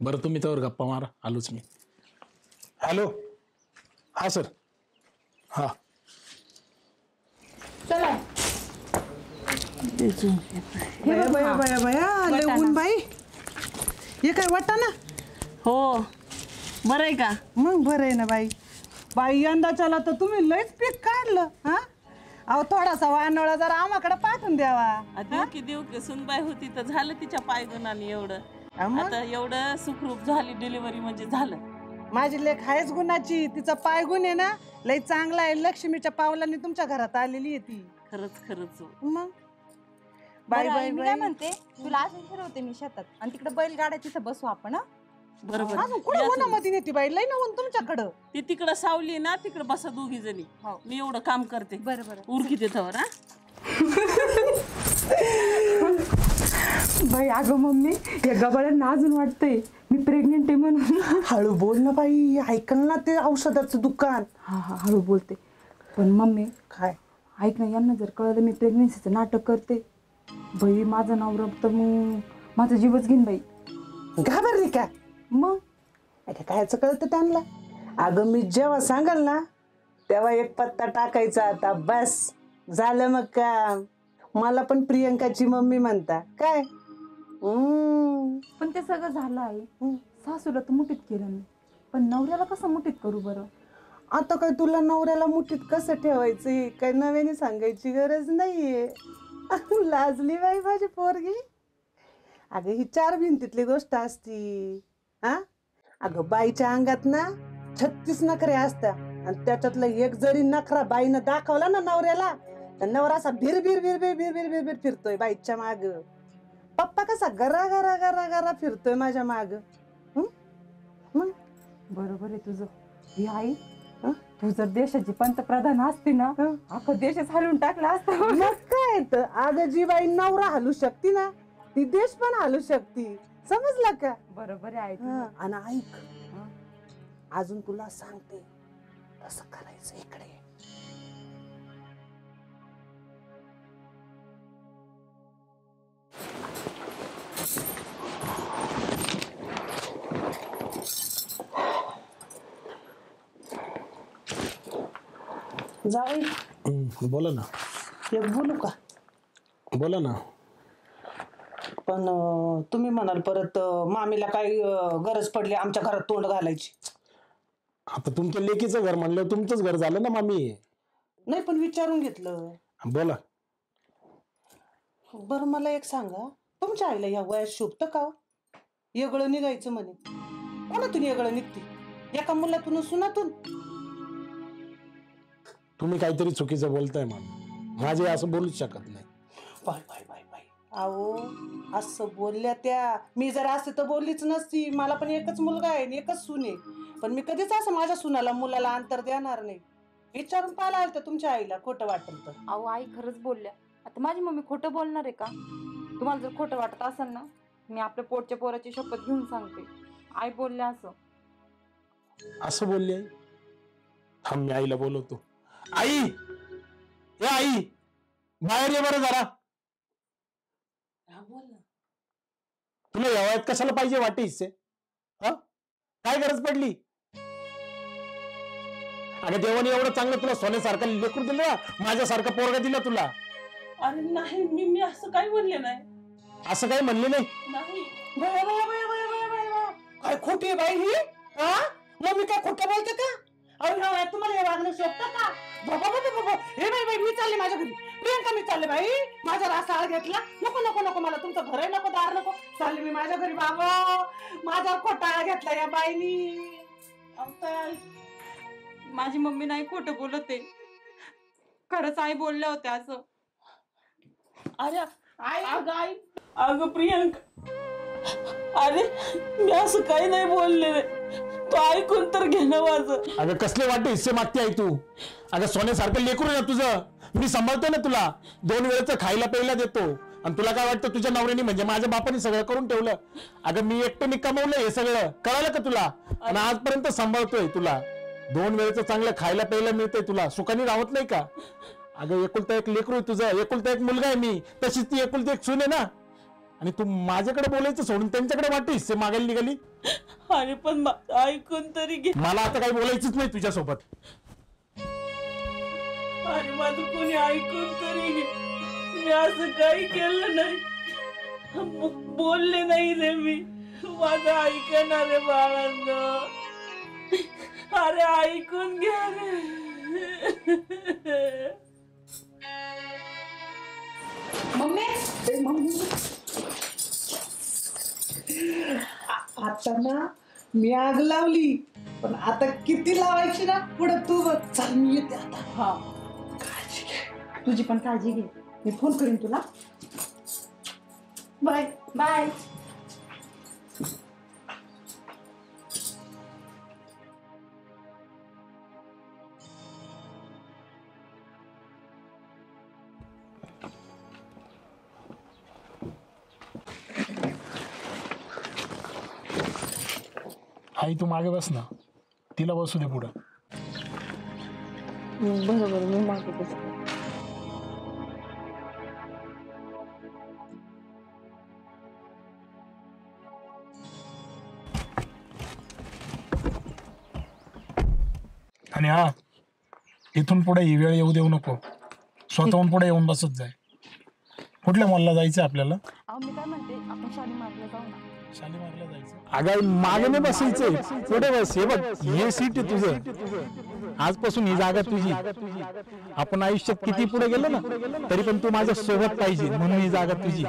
बरं तुम्ही त्यावर गप्पा मारा, आलोच मी. हॅलो हा सर. हा चला. बया बया बया बया लय ऊन बाई. हे काय वाटा ना? हो बरं आहे का? मग बरं आहे ना बाई. बाई यंदाच्याला तर तुम्ही लयच पीक काढलं. हा अहो थोडासा वानोळा जरा आम्हाकडे पाठवून द्यावा. देऊ की सुनबाई होती तर झालं तिच्या पायगुणाने एवढं. मग? आता एवढं सुखरूप झाली डिलिव्हरी म्हणजे झालं. माझी लेख आहेच गुणाची. तिचा पाय गुण आहे ना लय चांगला आहे. लक्ष्मीच्या पावलांनी तुमच्या घरात आलेली आहे ती. खरंच मग बाय बाय मी काय म्हणते तुला असं फिरवते मी शेतात आणि तिकडे बैलगाड्या तिथं बसू आपण. बरोबर. अजून कुठे उन्हामध्ये नेती बाई? लय ना ऊन तुमच्याकडं. ती तिकडं सावली ना तिकडं बसा दोघी जणी. मी एवढं काम करते. बरोबर उरकी देतावर. हा बाई अगं मम्मी या गबाळ्यांना अजून वाटतंय मी प्रेग्नेंट आहे म्हणून. हळू बोल ना बाई. ऐकल ना ते औषधाचं दुकान. हा हळू बोलते. पण मम्मी काय ऐक ना, यांना जर कळलं मी प्रेग्नेन्सीचं नाटक करते बाई माझं नवरा तर मग माझा जीवच घेईन बाई. घाबरली का? मग अरे कायचं कळतं त्यांना? अगं मी जेव्हा सांगाल ना तेव्हा एक पत्ता टाकायचा. आता बस झालं मग काम. मला पण प्रियंकाची मम्मी म्हणता काय? पण ते सगळं झालं आहे. सासूला तर मुठीत केलं मी, पण नवऱ्याला कसं मुठीत करू बरं? आता काय तुला नवऱ्याला मुठीत कसं ठेवायचं काय नव्याने सांगायची गरज नाहीये. लाजली बाई माझी पोरगी. अगं ही 4 भिंतीतली गोष्ट असती. हा अगं बाईच्या अंगात ना 36 नखरे असतात आणि त्याच्यातलं एक जरी नखरा बाईनं दाखवला ना नवऱ्याला तर नवरा असा भिर भिर भिर भिर भिर भिर भिर भिर फिरतोय बाईच्या माग. पप्पा कसा गरा गरा गरा गरा फिरतोय माझ्या माग. बरोबर आहे तुझं. ही आई तू जर देशाची पंतप्रधान असती ना अख्खा देशच हलवून टाकला असता. मग काय तर अगं जी बाई नवरा हलू शकती ना ती देश पण हलू शकती. समजला का? बरोबर आहे. आणि ऐक अजून तुला सांगते कसं करायचं. इकडे जाऊ. बोला ना. एक बोलू का? बोला ना. पण तुम्ही म्हणाल परत मामीला काय गरज पडली आमच्या घरात तोंड घालायची. आता तुमच्या लेकीचं घर म्हणलं तुमचंच घर झालं ना मामी. नाही पण विचारून घेतलं. बोला. बरं मला एक सांगा तुमच्या आईला या वयात शोभतं का? येगळं निघायचं म्हणे. कोणातून येगळं निघते? एका मुलातून सुनातून? तुम्ही काहीतरी चुकीचं बोलताय मामी. माझे असं बोलूच शकत नाही. Bye bye bye bye. अहो असं बोलल्या त्या. मी जर असते तर बोललीच नसती. मला पण एकच मुलगा आहे आणि एकच सून आहे. पण मी कधीच असं माझ्या सुनाला मुलाला अंतर देणार नाही. विचारून पाहिला आलं तुमच्या आईला खोटं वाटेल तर. अहो आई खरंच बोलल्या. आता माझी मम्मी खोटं बोलणार आहे का? तुम्हाला जर खोटं वाटत असेल ना मी आपल्या पोटच्या पोराची शपथ घेऊन सांगते आई बोलल्या असं. असं बोलली आई? थांब मी आईला बोलवतो. आई ए आई बाहेर ये बरं जरा. बोल ना. तुला या वयात कशाला पाहिजे वाटे हिस्से? हा काय गरज पडली? अगं देवाने एवढं चांगलं तुला सोन्यासारखं लेकरू दिलं ना, माझ्यासारखा पोरगा दिला तुला. अरे नाही मी असं काही म्हणले नाही. असं काही म्हणले नाही. काय खोटी बाई ही? मग मी काय खोटं बोलते का? अहो तुम्हाला हे वागणं शोभतं का? बाबा हे बाई मी चालले माझ्या घरी. प्रियंका मी चालले बाई. माझा रासाळ घेतला. नको नको नको मला तुमचं घर नको दार नको. चालले मी माझ्या घरी बाबा. माझा खोटाळा घेतला या बाईनी. माझी मम्मी नाही खोटं बोलत आहे, खरंच आई बोलल्या होत्या असं. अरे आई अगं प्रियंका, अरे मी असं काही नाही बोलले. तू ऐकून तर घे ना माझं. अगं कसले वाटते हिस्से मागते आई तू? अगं सोन्यासारखं लेकरू ना तुझं, मी सांभाळतो ना तुला. 2 वेळेचं खायला प्यायला देतो. आणि तुला काय वाटतं तुझ्या नवऱ्याने म्हणजे माझ्या बापाने सगळं करून ठेवलं? अगं मी एकट्याने कमवलं हे सगळं, कळालं का तुला? आणि आजपर्यंत सांभाळतोय तुला. 2 वेळेचं चांगलं खायला प्यायला मिळतंय तुला, सुखाने राहत नाही का? अगं एकुलता एक लेकरू आहे तुझं, एकुलता एक मुलगा आहे मी, तशीच ती एकुलती एक सून आहे ना. आणि तू माझ्याकडे बोलायचं सोडून त्यांच्याकडे वाटते हिस्से मागायला निघाली. अरे पण ऐकून तरी घे. मला आता काही बोलायचंच नाही तुझ्यासोबत. अरे माझं कोणी ऐकून तरी घे. मी असं काही केलं नाही, बोलले नाही रे मी. माझं ऐकणार रे बाळांनो. अरे ऐकून घ्या रे. आता ना मी आग लावली, पण आता किती लावायची ना पुढे तू बघ. चल मी येते आता. हा, काळजी घे. तुझी पण काळजी घे. मी फोन करीन तुला. बाय. बाय. आई तू मागे बस ना, तिला बसू दे पुढं. बरोबर, मी मागे बसते. आणि हा, इथून पुढे ही वेळ येऊ देऊ नको. स्वतःहून पुढे येऊन बसत जाय. कुठल्या मॉलला जायचं आपल्याला? अहो मी काय म्हणते, आपण शालीमारला जाऊ ना. शालीमारला जायचं. अगं मागे नाही बसायचंय, पुढे बस. हे बघ, हे सीट आहे तुझं. आजपासून ही जागा तुझी. आपण आयुष्यात किती पुढे गेलो ना, तरी पण तू माझ्या सोबत पाहिजे, म्हणून ही जागा तुझी.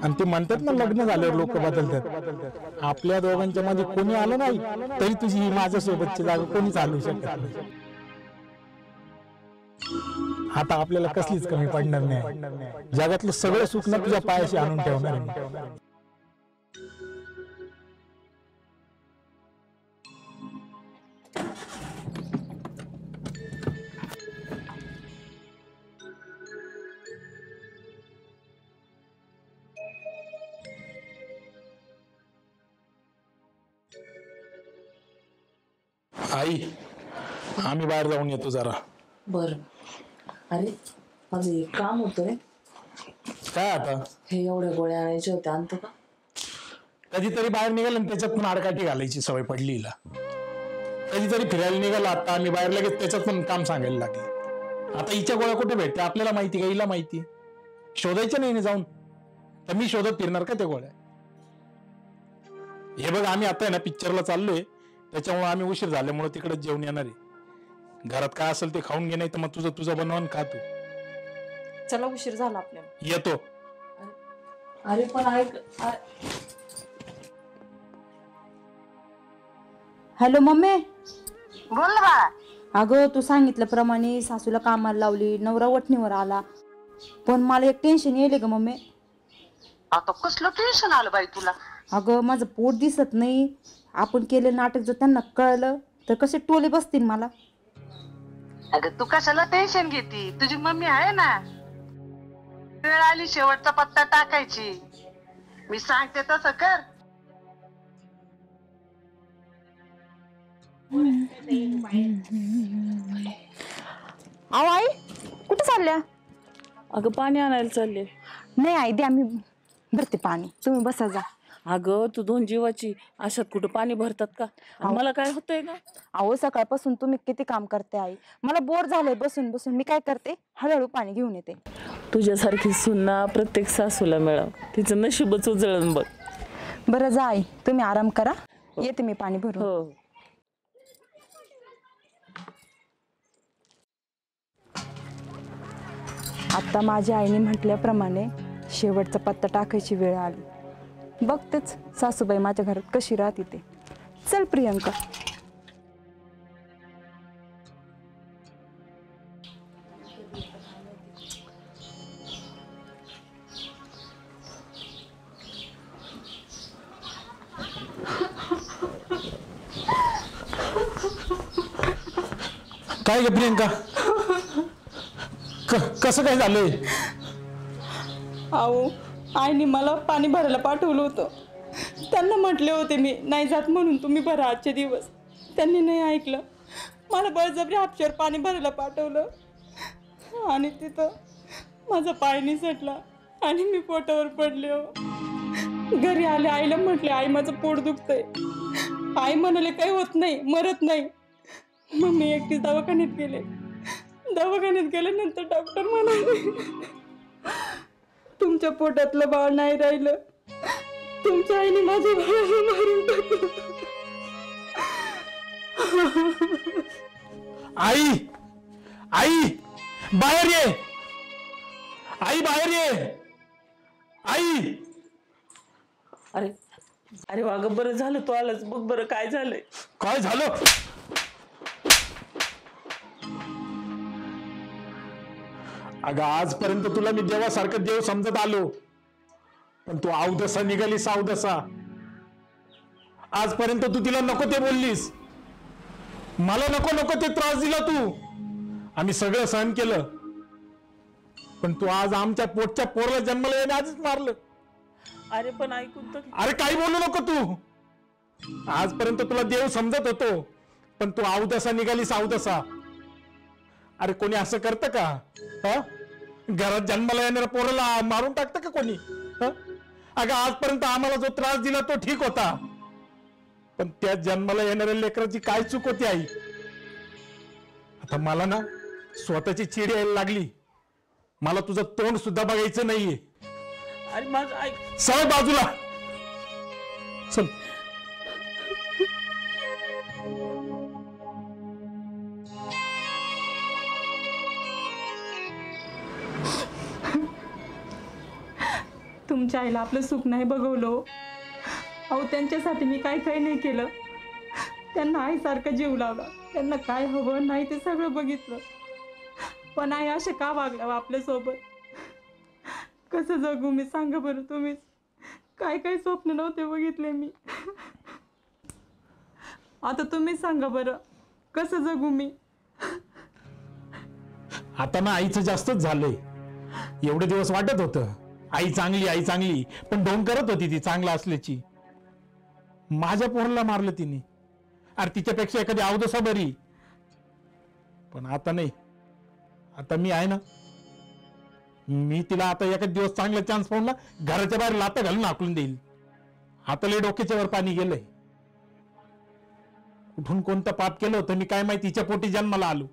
आणि ते म्हणतात ना, लग्न झाल्यावर लोक बदलतात. आपल्या दोघांच्या मध्ये कोणी आलं नाही तरी तुझी ही माझ्या सोबतची जागा कोणी चालू शकत नाही. आता आपल्याला कसलीच कमी पडणार नाही. जगातलं सगळं सुख ना तुझ्या पायाशी आणून ठेवणार आहे. आई, आम्ही बाहेर जाऊन येतो जरा. बर. अरे माझं एक काम होतंय. काय आता? हे एवढ्या गोळ्या आणायच्या होत्या, आणतो का? कधीतरी बाहेर निघाल आणि त्याच्यात पण आडकाठी घालायची सवय पडली हिला. कधीतरी फिरायला निघाला आता आम्ही बाहेर, लगेच त्याच्यात पण काम सांगायला लागले. आता हिच्या गोळ्या कुठे भेटते आपल्याला माहिती का? हिला माहिती. शोधायच्या नाही जाऊन, तर मी शोधत फिरणार का त्या गोळ्या? हे बघ, आम्ही आता आहे ना पिक्चरला चाललोय, त्याच्यामुळे आम्ही उशीर झाल्यामुळे तिकडे जेवण येणार आहे. घरात काय असेल ते खाऊन घे, नाही तर मग तुझं बनवून खा तू. चला, उशीर झाला आपल्याला. येतो. अरे पण ऐक. Hello mummy. बोल बा. अगं तू सांगितल्याप्रमाणे सासूला कामाला लावली, नवरा वठणीवर आला, पण मला एक टेन्शन येईल ग मम्मी. आता कसलं टेन्शन आलं बाई तुला? अगं माझं पोट दिसत नाही. आपण केले नाटक जर त्यांना कळलं तर कसे टोले बसतील मला. अगं तू कशाला टेन्शन घेती? तुझी मम्मी आहे ना. वेळ आली शेवटचा पत्ता टाकायची. मी सांगते तसं कर. अहो आई, कुठे चालल्या? अगं पाणी आणायला चालले. नाही आई, दे आम्ही भरते पाणी, तुम्ही बसा जा. अगं तू 2 जीवाची, अशात कुठं पाणी भरतात का? आणि मला काय होतंय का? अहो सकाळपासून तुम्ही किती काम करते आई, मला बोर झालंय बसून बसून. मी काय करते, हळूहळू पाणी घेऊन येते. तुझ्यासारखी सुन्ना प्रत्येक सासूला मिळाव, तिचं नशीबच उजळून बघ. बरं जा आई, तुम्ही आराम करा. येते मी पाणी भरून. हो. आता माझ्या आईने म्हटल्याप्रमाणे शेवटचा पत्ता टाकायची वेळ आली. बघतेच सासूबाई माझ्या घरात कशी राहते ते. चल प्रियंका. काय ग प्रियंका, कसं काय झालंय? अहो, आईने मला पाणी भरायला पाठवलं होतं. त्यांना म्हटले होते मी नाही जात म्हणून, तुम्ही भरा आजचे दिवस. त्यांनी नाही ऐकलं. मला बळजबरी हापशावर पाणी भरायला पाठवलं आणि तिथं माझा पाय निसटला आणि मी पोटावर पडले. हो, घरी आले. आईला म्हटले आई माझं पोट दुखतंय. आई म्हणाले काही होत नाही, मरत नाही. मग मी एकटीच दवाखान्यात गेले. दवाखान्यात गेल्यानंतर डॉक्टर म्हणाले तुमच्या पोटातलं बाळ नाही राहिलं. तुमच्या आईने माझ्या बाळाला मारून टाकलं. आई, आई बाहेर ये. आई बाहेर ये. आई. अरे अरे वाग, बरं झालं तू आलास. बघ बरं काय झालंय. काय झालं? अगं आजपर्यंत तुला मी देवासारखं देव समजत आलो, पण तू अवदसा निघाली सावदसा. आजपर्यंत तू तिला नको ते बोललीस, मला नको नको ते त्रास दिला तू. आम्ही सगळं सहन केलं, पण तू आज आमच्या पोटच्या पोरला जन्माला येणे आधीच मारलं. अरे पण ऐकून तर. अरे काही बोलू नको तू. आजपर्यंत तुला देव समजत होतो, पण तू अवदसा निघाली सावदसा. अरे कोणी असं करतं का? घरात जन्माला येणाऱ्या पोराला मारून टाकतं का कोणी? अगं आजपर्यंत आम्हाला जो त्रास दिला तो ठीक होता, पण त्या जन्माला येणाऱ्या लेकराची काय चूक होती आई? आता मला ना स्वतःची चिड यायला लागली. मला तुझं तोंड सुद्धा बघायचं नाहीये. अरे माझं ऐक. सळ बाजूला चल. तुमच्या आईला आपलं सुख नाही बघवलं. अहो त्यांच्यासाठी मी काही नाही केलं. त्यांना आईसारखं जीव लावला. त्यांना काय हवं नाही ते सगळं बघितलं, पण आई असे का वागल्या आपल्यासोबत? कसं जगू मी, सांगा बरं तुम्हीच. काय काय स्वप्न नव्हते बघितले मी. आता तुम्हीच सांगा बरं, कसं जगू मी? आता ना आईचं जास्तच झालंय. एवढे दिवस वाटत होतं आई चांगली आई चांगली, पण ढोंग करत होती ती चांगलं असल्याची. माझ्या पोराला मारलं तिने. अरे तिच्यापेक्षा एखादी अवदसा बरी, पण आता नाही. आता मी आहे ना, मी तिला आता एखाद दिवस चांगला चान्स पाहून ना घराच्या बाहेर लाता घालून हाकलून देईल. आता लय डोक्याच्या वर पाणी गेलंय. कुठून कोणतं पाप केलं होतं मी काय माहिती. तिच्या पोटी जन्माला आलो,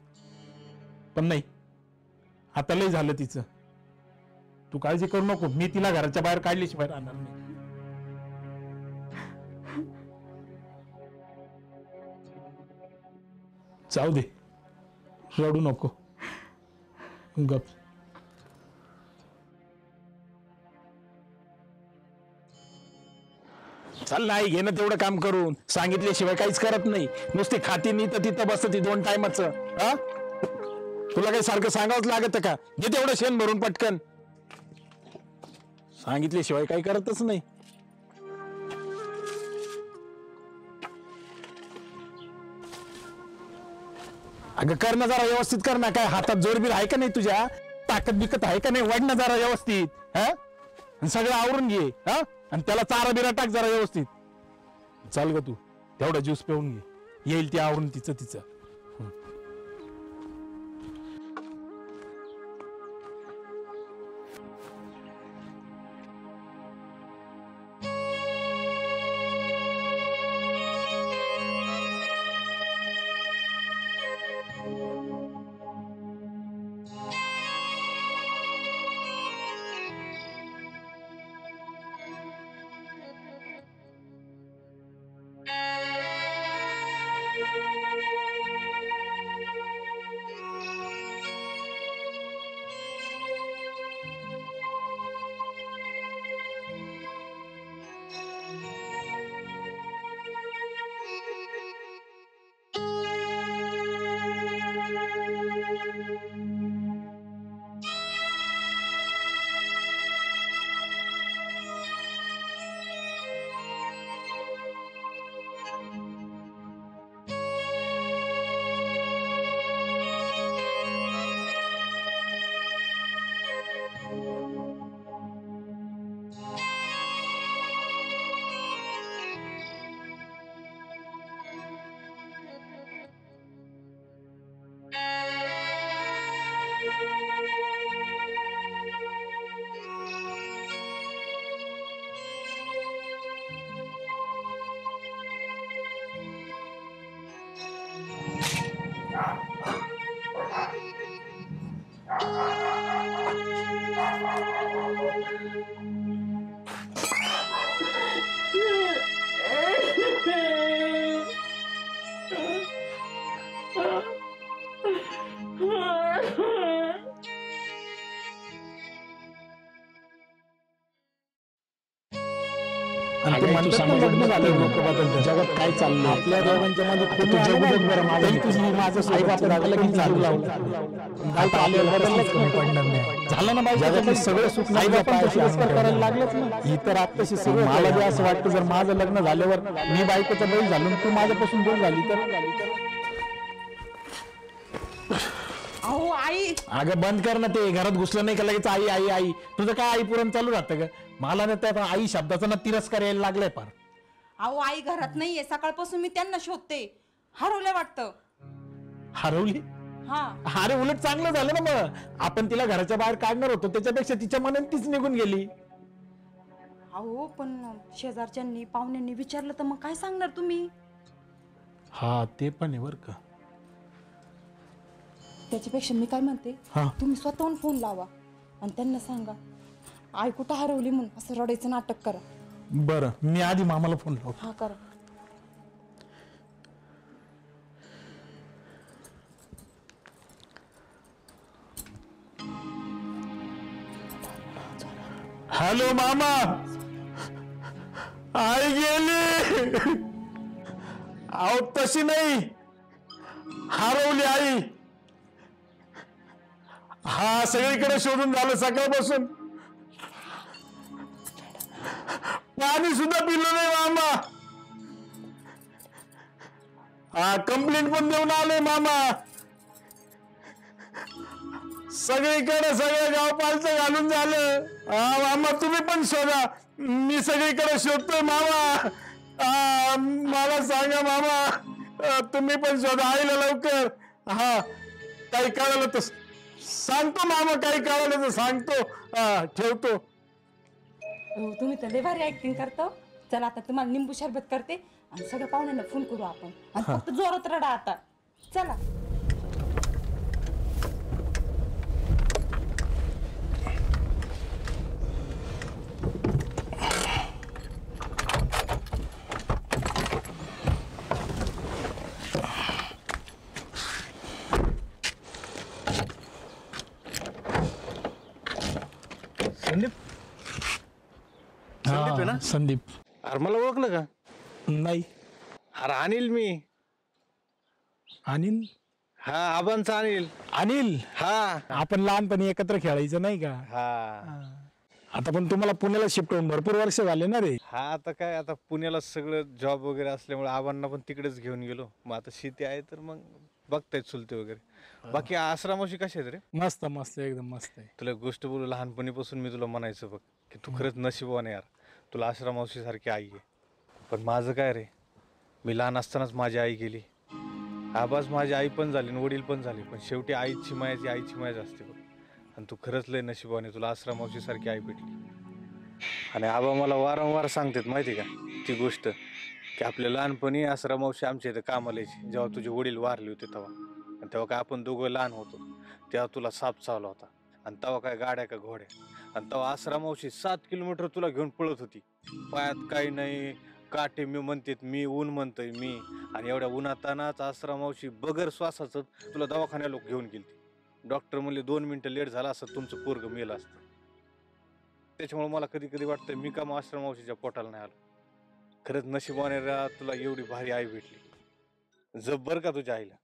पण नाही, आता लय झालं तिचं. तू काळजी करू नको, मी तिला घराच्या बाहेर काढल्याशिवाय राहणार नाही. जाऊ दे, रडू नको, गप. चाल नाही घे ना तेवढं काम करून. सांगितल्याशिवाय काहीच करत नाही. नुसती खाती नाही तर तिथं बसती 2 टायमाचं. तुला काही सारखं सांगावंच लागत का? घे तेवढं शेण भरून पटकन. सांगितल्याशिवाय काही करतच नाही. अगं कर ना जरा व्यवस्थित कर ना. काय हातात जोरबीर आहे का नाही तुझ्या? ताकद बिकत आहे का नाही? वाढ ना जरा व्यवस्थित. सगळं आवरून घे. आणि त्याला चारा बिरा टाक जरा व्यवस्थित. चाल ग तू तेवढा ज्यूस पिऊन घे. येईल ती आवरून तिचं तिचं. म्हणतात ना, लग्न झालं लोक बदलतात. जगात काय चाललं आपल्या दोघांच्या मध्ये कोणी आलं नाही. तरी तुझी माझं आई बाप लगेच झालं लावलं काय आलेलं बदललंच कमी पडणार नाही. झालं ना बाई, जगातलं सगळं सुख आई बापाशी करायला लागलंच ना. इतर आत्ताशी सगळं मला बी असं वाटतं जर माझं लग्न झाल्यावर मी बायकोचा बैल झालो तू माझ्यापासून दूर झाली तर. अहो आई, अगं बंद कर ना ते. घरात घुसलं नाही का लगेच आई आई आई. तुझं काय आई पुरण चालू राहतं का? मला ना त्या आई शब्दाचा ना तिरस्कार यायला लागलाय फार. अहो आई घरात नाहीये, सकाळपासून मी त्यांना शोधते. हरवले वाटतं. हरवली? हा. अरे उलट चांगलं झालं ना मग. आपण तिला घराच्या बाहेर काढणार होतो त्याच्यापेक्षा तिच्या मनाने तीच निघून गेली. अहो पण शेजारच्यांनी पाहुण्यांनी विचारलं तर मग काय सांगणार तुम्ही? हा ते पण आहे बर का. त्याच्यापेक्षा मी काय म्हणते, तुम्ही स्वतःहून फोन लावा आणि त्यांना सांगा आई कुठं हरवली म्हणून असं रडायचं नाटक करा. बरं मी आधी मामाला फोन लावतो. हा करा. हॅलो मामा, आई गेली. अहो तशी नाही, हरवली आई. हा सगळीकडे शोधून झालं सकाळपासून. पाणी सुद्धा पिलं नाही मामा. हा कंप्लेंट पण देऊन आले मामा. सगळीकडे सगळं गाव पालचं घालून झालं. हा मामा तुम्ही पण शोधा. मी सगळीकडे शोधतोय मामा. मला सांगा मामा, तुम्ही पण शोधा आईला लवकर. हा काही कळलं तर सांगतो मामा, काही कळलं तर सांगतो. ठेवतो. तुम्ही तर लय भारी ऍक्टिंग करतो. चला आता तुम्हाला निंबू शरबत करते आणि सगळ्या पाहुण्यांना फोन करू आपण. आणि फक्त जोरात रडा आता. चला. संदीप, संदीप आहे ना? संदीप. अरे मला ओळखलं का? नाही. अरे अनिल मी. अनिल? हा आबांचा अनिल. अनिल? हा आपण लहानपणी एकत्र खेळायचं नाही का? हा. आता पण तुम्हाला पुण्याला शिफ्ट होऊन भरपूर वर्ष झाले ना रे. हा आता काय, आता पुण्याला सगळं जॉब वगैरे असल्यामुळे आबांना पण तिकडेच घेऊन गेलो. मग आता शेती आहे तर मग बघतायत चुलते वगैरे. बाकी आश्रमाशी कशी आहेत रे? मस्त मस्त एकदम मस्त आहे. तुला एक गोष्ट बोलू, लहानपणीपासून मी तुला म्हणायचं बघ की तू खरंच नशिबवान आहे यार. तुला आश्रमावशी सारखी आई आहे. पण माझं काय रे, मी लहान असतानाच माझी आई गेली. आबाज माझी आई पण झाली आणि वडील पण झाले, पण शेवटी आईची मायाची आईची मायाच असते बघ. आणि तू खरंच लय नशिबवान आहे, तुला आश्रमावशी सारखी आई भेटली. आणि आबा मला वारंवार सांगतात माहिती का ती गोष्ट, की आपल्या लहानपणी आश्रमावशी आमच्या इथं कामाला यायची. जेव्हा तुझे वडील वारले होते तेव्हा, आणि तेव्हा काय आपण दोघं लहान होतो, तेव्हा तुला साप चावला होता. आणि तेव्हा काय गाड्या का घोड्या. आणि तेव्हा आश्रमावशी 7 किलोमीटर तुला घेऊन पळत होती. पायात काही नाही, काटे मी म्हणतेत मी, ऊन म्हणतोय मी. आणि एवढ्या उन्हातानाच आश्रमावशी बगर श्वासाचं तुला दवाखान्याला घेऊन गेली. डॉक्टर म्हणले 2 मिनिटं लेट झाला असं तुमचं पोरग मेलं असतं. त्याच्यामुळे मला कधी कधी वाटतं मी का आश्रमावशीच्या पोटाला नाही आलो. खरंच नशिबाने तुला एवढी भारी आई भेटली. जब्बर का तुझ्या आईला.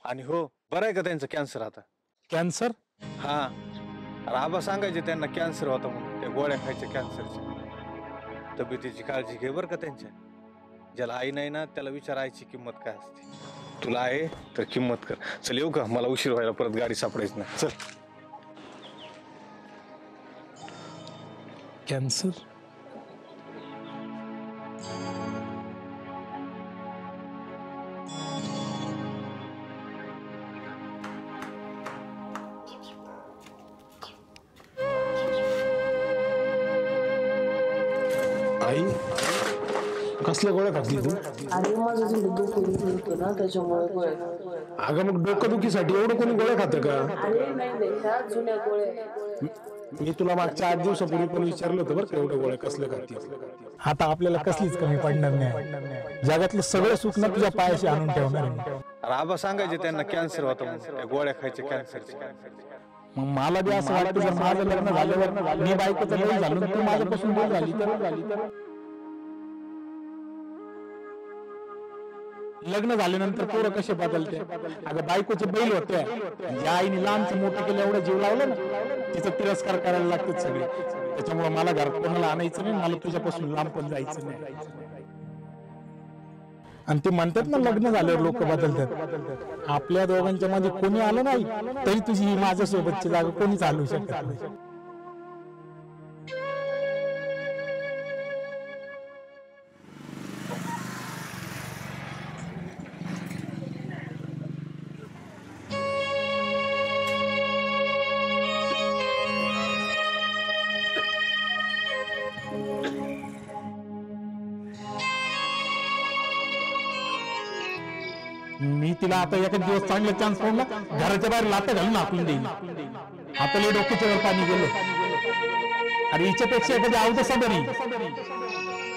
आणि हो, बरं आहे का त्यांचं कॅन्सर आता? कॅन्सर? हा. अरे आबा सांगायचे त्यांना कॅन्सर होता म्हणून, त्या गोळ्या खायच्या कॅन्सरच्या. तब्येतीची काळजी घे बरं का त्यांच्या. ज्याला आई नाही ना त्याला विचारायची किंमत काय असते. तुला आहे तर किंमत कर. चल येऊ का, मला उशीर व्हायला, परत गाडी सापडायची नाही. चल. कॅन्सर? आई कसल्या गोळ्या खाती तू? आणि माझं थोडं डोकं दुखतं ना त्याच्यामुळे गोळ्या खातो. अगं मग डोकंदुखीसाठी एवढं कोणी गोळ्या खातं का? अरे नाही ह्या जुन्या गोळ्या. मी तुला मागच्या 8 दिवसापूर्वी पण विचारलं होतं बरं का, एवढं गोळ्या कसल्या खाती. आता आपल्याला कसलीच कमी पडणार नाही. जगातलं सगळं सुख ना तुझ्या पायाशी आणून ठेवणार आहे. अरे आबा सांगायचे त्यांना कॅन्सर होता म्हणून, त्या गोळ्या खायच्या कॅन्सरच्या. मग मला बी असं वाटतं जर माझं लग्न झाल्यावर मी बायकोचं बैल झालो तू माझ्यापासून दूर झाली तर. लग्न झाल्यानंतर पोरं कसे बदलते. अगं बायकोचे बैल होते, ज्या आईने लहानचं मोठं केलं एवढं जीव लावलं ना, तिचा तिरस्कार करायला लागतात सगळे. त्याच्यामुळे मला घरात कोणाला आणायचं नाही, मला तुझ्यापासून लांब पण जायचं नाही. आणि ते म्हणतात ना लग्न झाल्यावर लोक बदलतात. आपल्या दोघांच्या मध्ये कोणी आलं नाही तरी तुझी ही माझ्यासोबतची जागा कोणी चालू शकत नाही. मी तिला आता एका दिवस चांगला चान्स पडला, घराच्या बाहेर लाता घालून आपण देईन. आता लय डोक्याच्या वर पाणी गेलं. अरे हिच्यापेक्षा एखादी अवदसा बरी.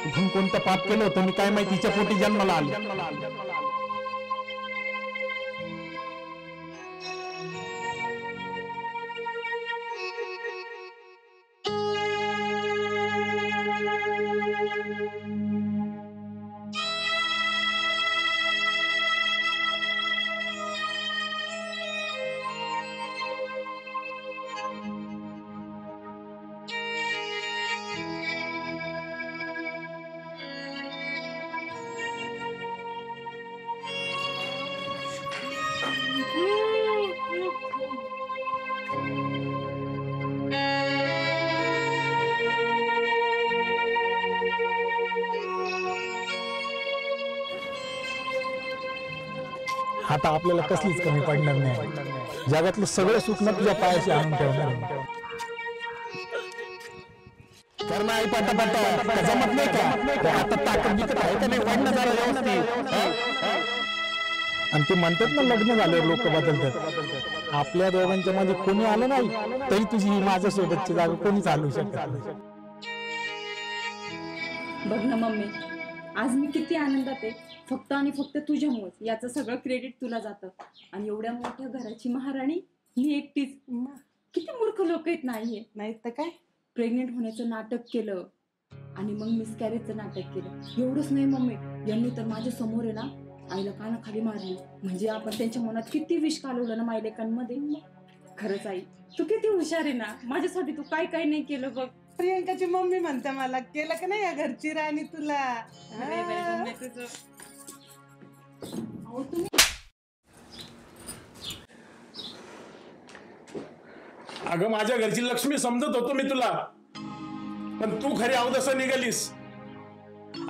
इथून कोणतं पाप केलं होतं मी काय माहिती, हिच्या पोटी जन्माला आलं. आता आपल्याला कसलीच कमी पडणार नाही. जगातलं सगळं सुख ना तुझ्या पायाशी आणून ठेवणार. कारण आई पाटा जमत नाही का, आता ताकद विकत आहे का नाही, वाढणं जरा व्यवस्थित. आणि ते म्हणतात ना लग्न झाल्यावर लोक बदलतात. आपल्या दोघांच्या मध्ये कोणी आलं नाही तरी तुझी ही माझ्यासोबतची जागा कोणी चालू शकत नाही. बघ ना मम्मी, आज मी किती आनंदात आहे, फक्त आणि फक्त तुझ्यामुळे. याचं सगळं क्रेडिट तुला जातं. आणि एवढ्या मोठ्या घराची महाराणी मी एकटीच. किती मूर्ख लोक आहेत. नाही तर काय, प्रेग्नेंट होण्याचं नाटक केलं आणि मग मिसकॅरेजचं नाटक केलं. एवढंच नाही मम्मी, यांनी तर माझ्या समोर आहे ना आईला कानाखाली मारली. म्हणजे आपण त्यांच्या मनात किती विष कालवलं ना मायलेकांमध्ये. खरंच आई तू किती हुशार आहे ना, माझ्यासाठी तू काय काय नाही केलं बघ. प्रियंकाची मम्मी म्हणते मला, केलं का नाही या घरची राणी तुला. अरे बाई, मम्मी तुझं. अहो, तुम्ही अगं माझ्या घरची लक्ष्मी समजत होतो मी तुला, पण तू खरी अवदसा निघालीस.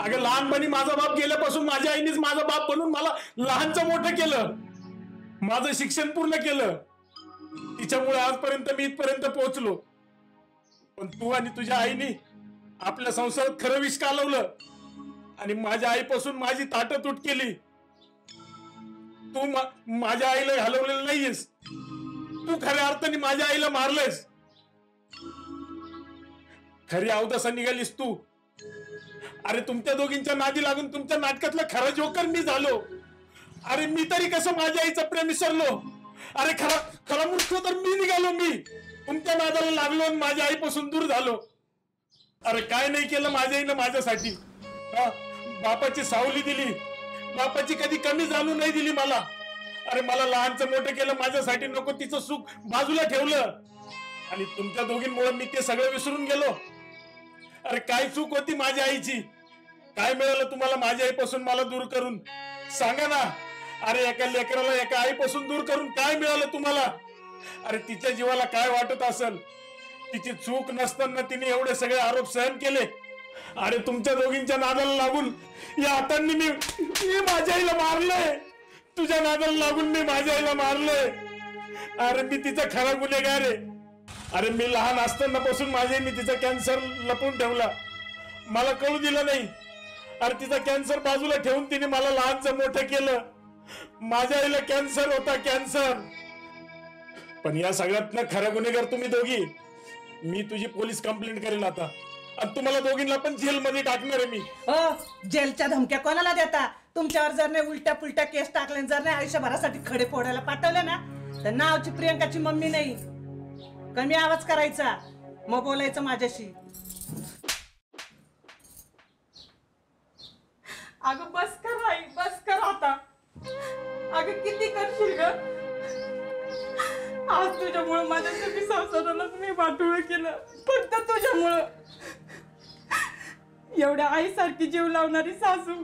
अगं लहानपणी माझा बाप गेल्यापासून माझ्या आईनेच माझा बाप बनून मला लहानचं मोठं केलं, माझं शिक्षण पूर्ण केलं. तिच्यामुळे आजपर्यंत मी इथपर्यंत पोहोचलो. पण तू आणि तुझ्या आईने आपल्या संसारात खरं विष कालवलं आणि माझ्या आईपासून माझी ताटतूट केली. तू माझ्या आईला घालवलेलं नाहीयेस, तू खऱ्या अर्थाने माझ्या आईला मारलेस. खरी अवदसा निघालीस तू. अरे तुमच्या दोघींच्या नादी लागून तुमच्या नाटकातला खरा जोकर मी झालो. अरे मी तरी कसं माझ्या आईचं प्रेम विसरलो. अरे खरा मूर्ख तर मी निघालो. मी तुमच्या नादाला लागलो आणि माझ्या आईपासून दूर झालो. अरे काय नाही केलं माझ्या आईनं माझ्यासाठी. बापाची सावली दिली, बापाची कधी कमी जाणू नाही दिली मला. अरे मला लहानचं मोठं केलं माझ्यासाठी, नको तिचं सुख बाजूला ठेवलं. आणि तुमच्या दोघींमुळे मी ते सगळं विसरून गेलो. अरे काय चूक होती माझ्या आईची, काय मिळालं तुम्हाला माझ्या आईपासून मला दूर करून, सांगा ना. अरे एका लेकराला एका आईपासून दूर करून काय मिळालं तुम्हाला. अरे तिच्या जीवाला काय वाटत असेल, तिची चूक नसताना तिने एवढे सगळे आरोप सहन केले. अरे तुमच्या दोघींच्या नादाला लागून या हातांनी मी माझ्या आईला मारलंय. तुझ्या नादाला लागून मी माझ्या आईला मारलंय. अरे मी तिचा खरा गुन्हेगार आहे. अरे मी लहान असताना पासून माझ्या आईने तिचा कॅन्सर लपवून ठेवला, मला कळू दिलं नाही. अरे तिचा कॅन्सर बाजूला ठेवून तिने मला लहानचं मोठं केलं. माझ्या आईला कॅन्सर होता, कॅन्सर. पण या सगळ्यात खरा गुन्हेगार तुम्ही दोघी. मी तुझी पोलीस कंप्लेंट करेल आता आणि तुम्हाला दोघींना पण जेलमध्ये टाकणार आहे मी. जेलच्या धमक्या कोणाला देता. तुमच्यावर जर नाही उलट्या पुलट्या केस टाकले, जर नाही आयुष्यभरासाठी खडे फोडायला पाठवले ना, तर नावची प्रियंकाची मम्मी नाही. कमी आवाज करायचा, मग बोलायचं माझ्याशी. अगं बस कर आई, बस कर आता. ग. आज तुझ्यामुळं माझ्या सुखी संसारालाच मी वाटोळं केलं, फक्त तुझ्यामुळं. एवढ्या आईसारखी जीव लावणारी सासू,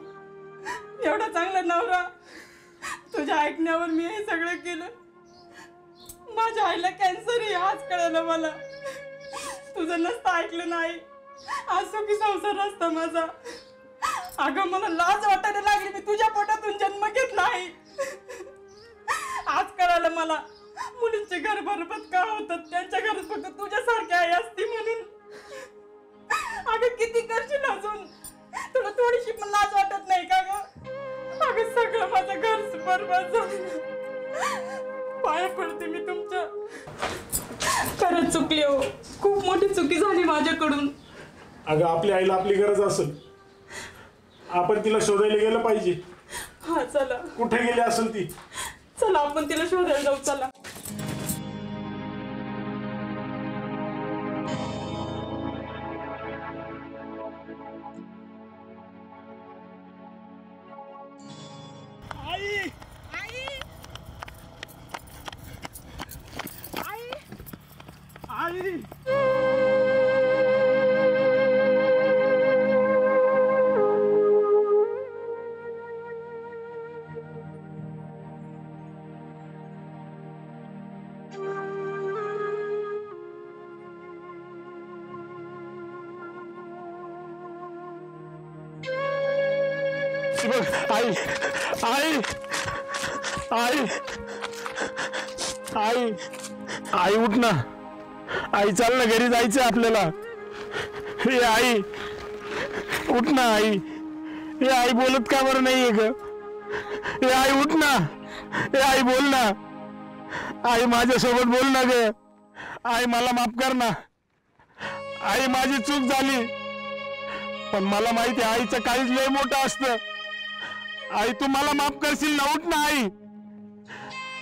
एवढा चांगला नवरा, तुझ्या ऐकण्यावर मी हे सगळं केलं. माझ्या आईला कॅन्सर आहे आज कळलं मला. तुझं नसतं ऐकलं नाही, आज सुखी संसार असता माझा. अगं मला लाज वाटायला लागली, मी तुझ्या पोटातून जन्म घेतला आहे. आज कळालं मला मुलींचे घर बरबाद का होतात, त्यांच्या घरात फक्त तुझ्यासारखी आई असती म्हणून. अगं किती करशील अजून, तुला थोडीशी पण लाज वाटत नाही का ग? अगं सगळं माझं घर बरबाद झालं. पाया पडते मी तुमच्या. खरंच चुकले हो, खूप मोठी चुकी झाली माझ्याकडून. अगं आपल्या आईला आपली गरज असेल, आपण तिला शोधायला गेलं पाहिजे. हा चला. कुठे गेली असेल ती? चला आपण तिला शोधायला जाऊ. चला. आई आई आई आई आई उठ ना. आई चाल ना, घरी जायचं आपल्याला. हे आई उठ ना. आई हे आई बोलत का बरं नाहीये ग? हे आई उठ ना. हे आई बोल ना. आई माझ्यासोबत बोल ना ग. आई मला माफ कर ना. आई माझी चूक झाली, पण मला माहिती आहे आईचं काहीच लय मोठं असतं. आई तू मला माफ करशील ना? उठ ना आई.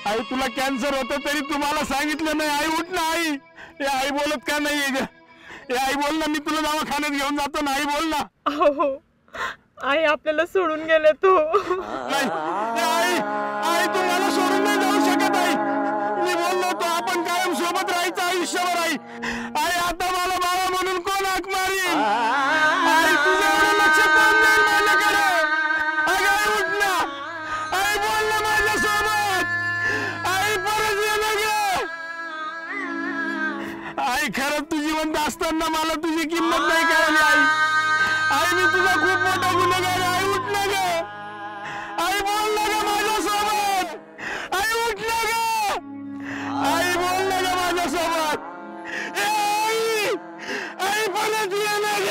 आई तुला कॅन्सर होतं तरी तुम्हाला सांगितलं नाही. आई उठ ना. आई हे आई बोलत का नाहीये ग? हे आई बोल ना, मी तुला दवाखान्यात घेऊन जातो ना. आई बोल ना. हो, आई आपल्याला सोडून गेले तू. नाही आई, आई तू मला सोडून नाही जाऊ शकत. आई मी बोललो होतो आपण कायम सोबत राहायचं आयुष्यभर. आई आई आता मला बाबा म्हणून कोण हाक मारील? आई तुझं एवढं लक्ष कोण देईल माझ्याकडे? अगं आई उठ ना. आई बोल ना माझ्यासोबत. आई परत ये ना ग. आई खरंच तू जिवंत असताना मला तुझी किंमत नाही कळली. आई आई मी तुझा खूप मोठा गुन्हेगार. आई उठ ना ग. आई बोल ना ग माझ्यासोबत. आई उठ ना ग. आई बोल ना ग माझ्यासोबत. आई आई परत ये ना ग.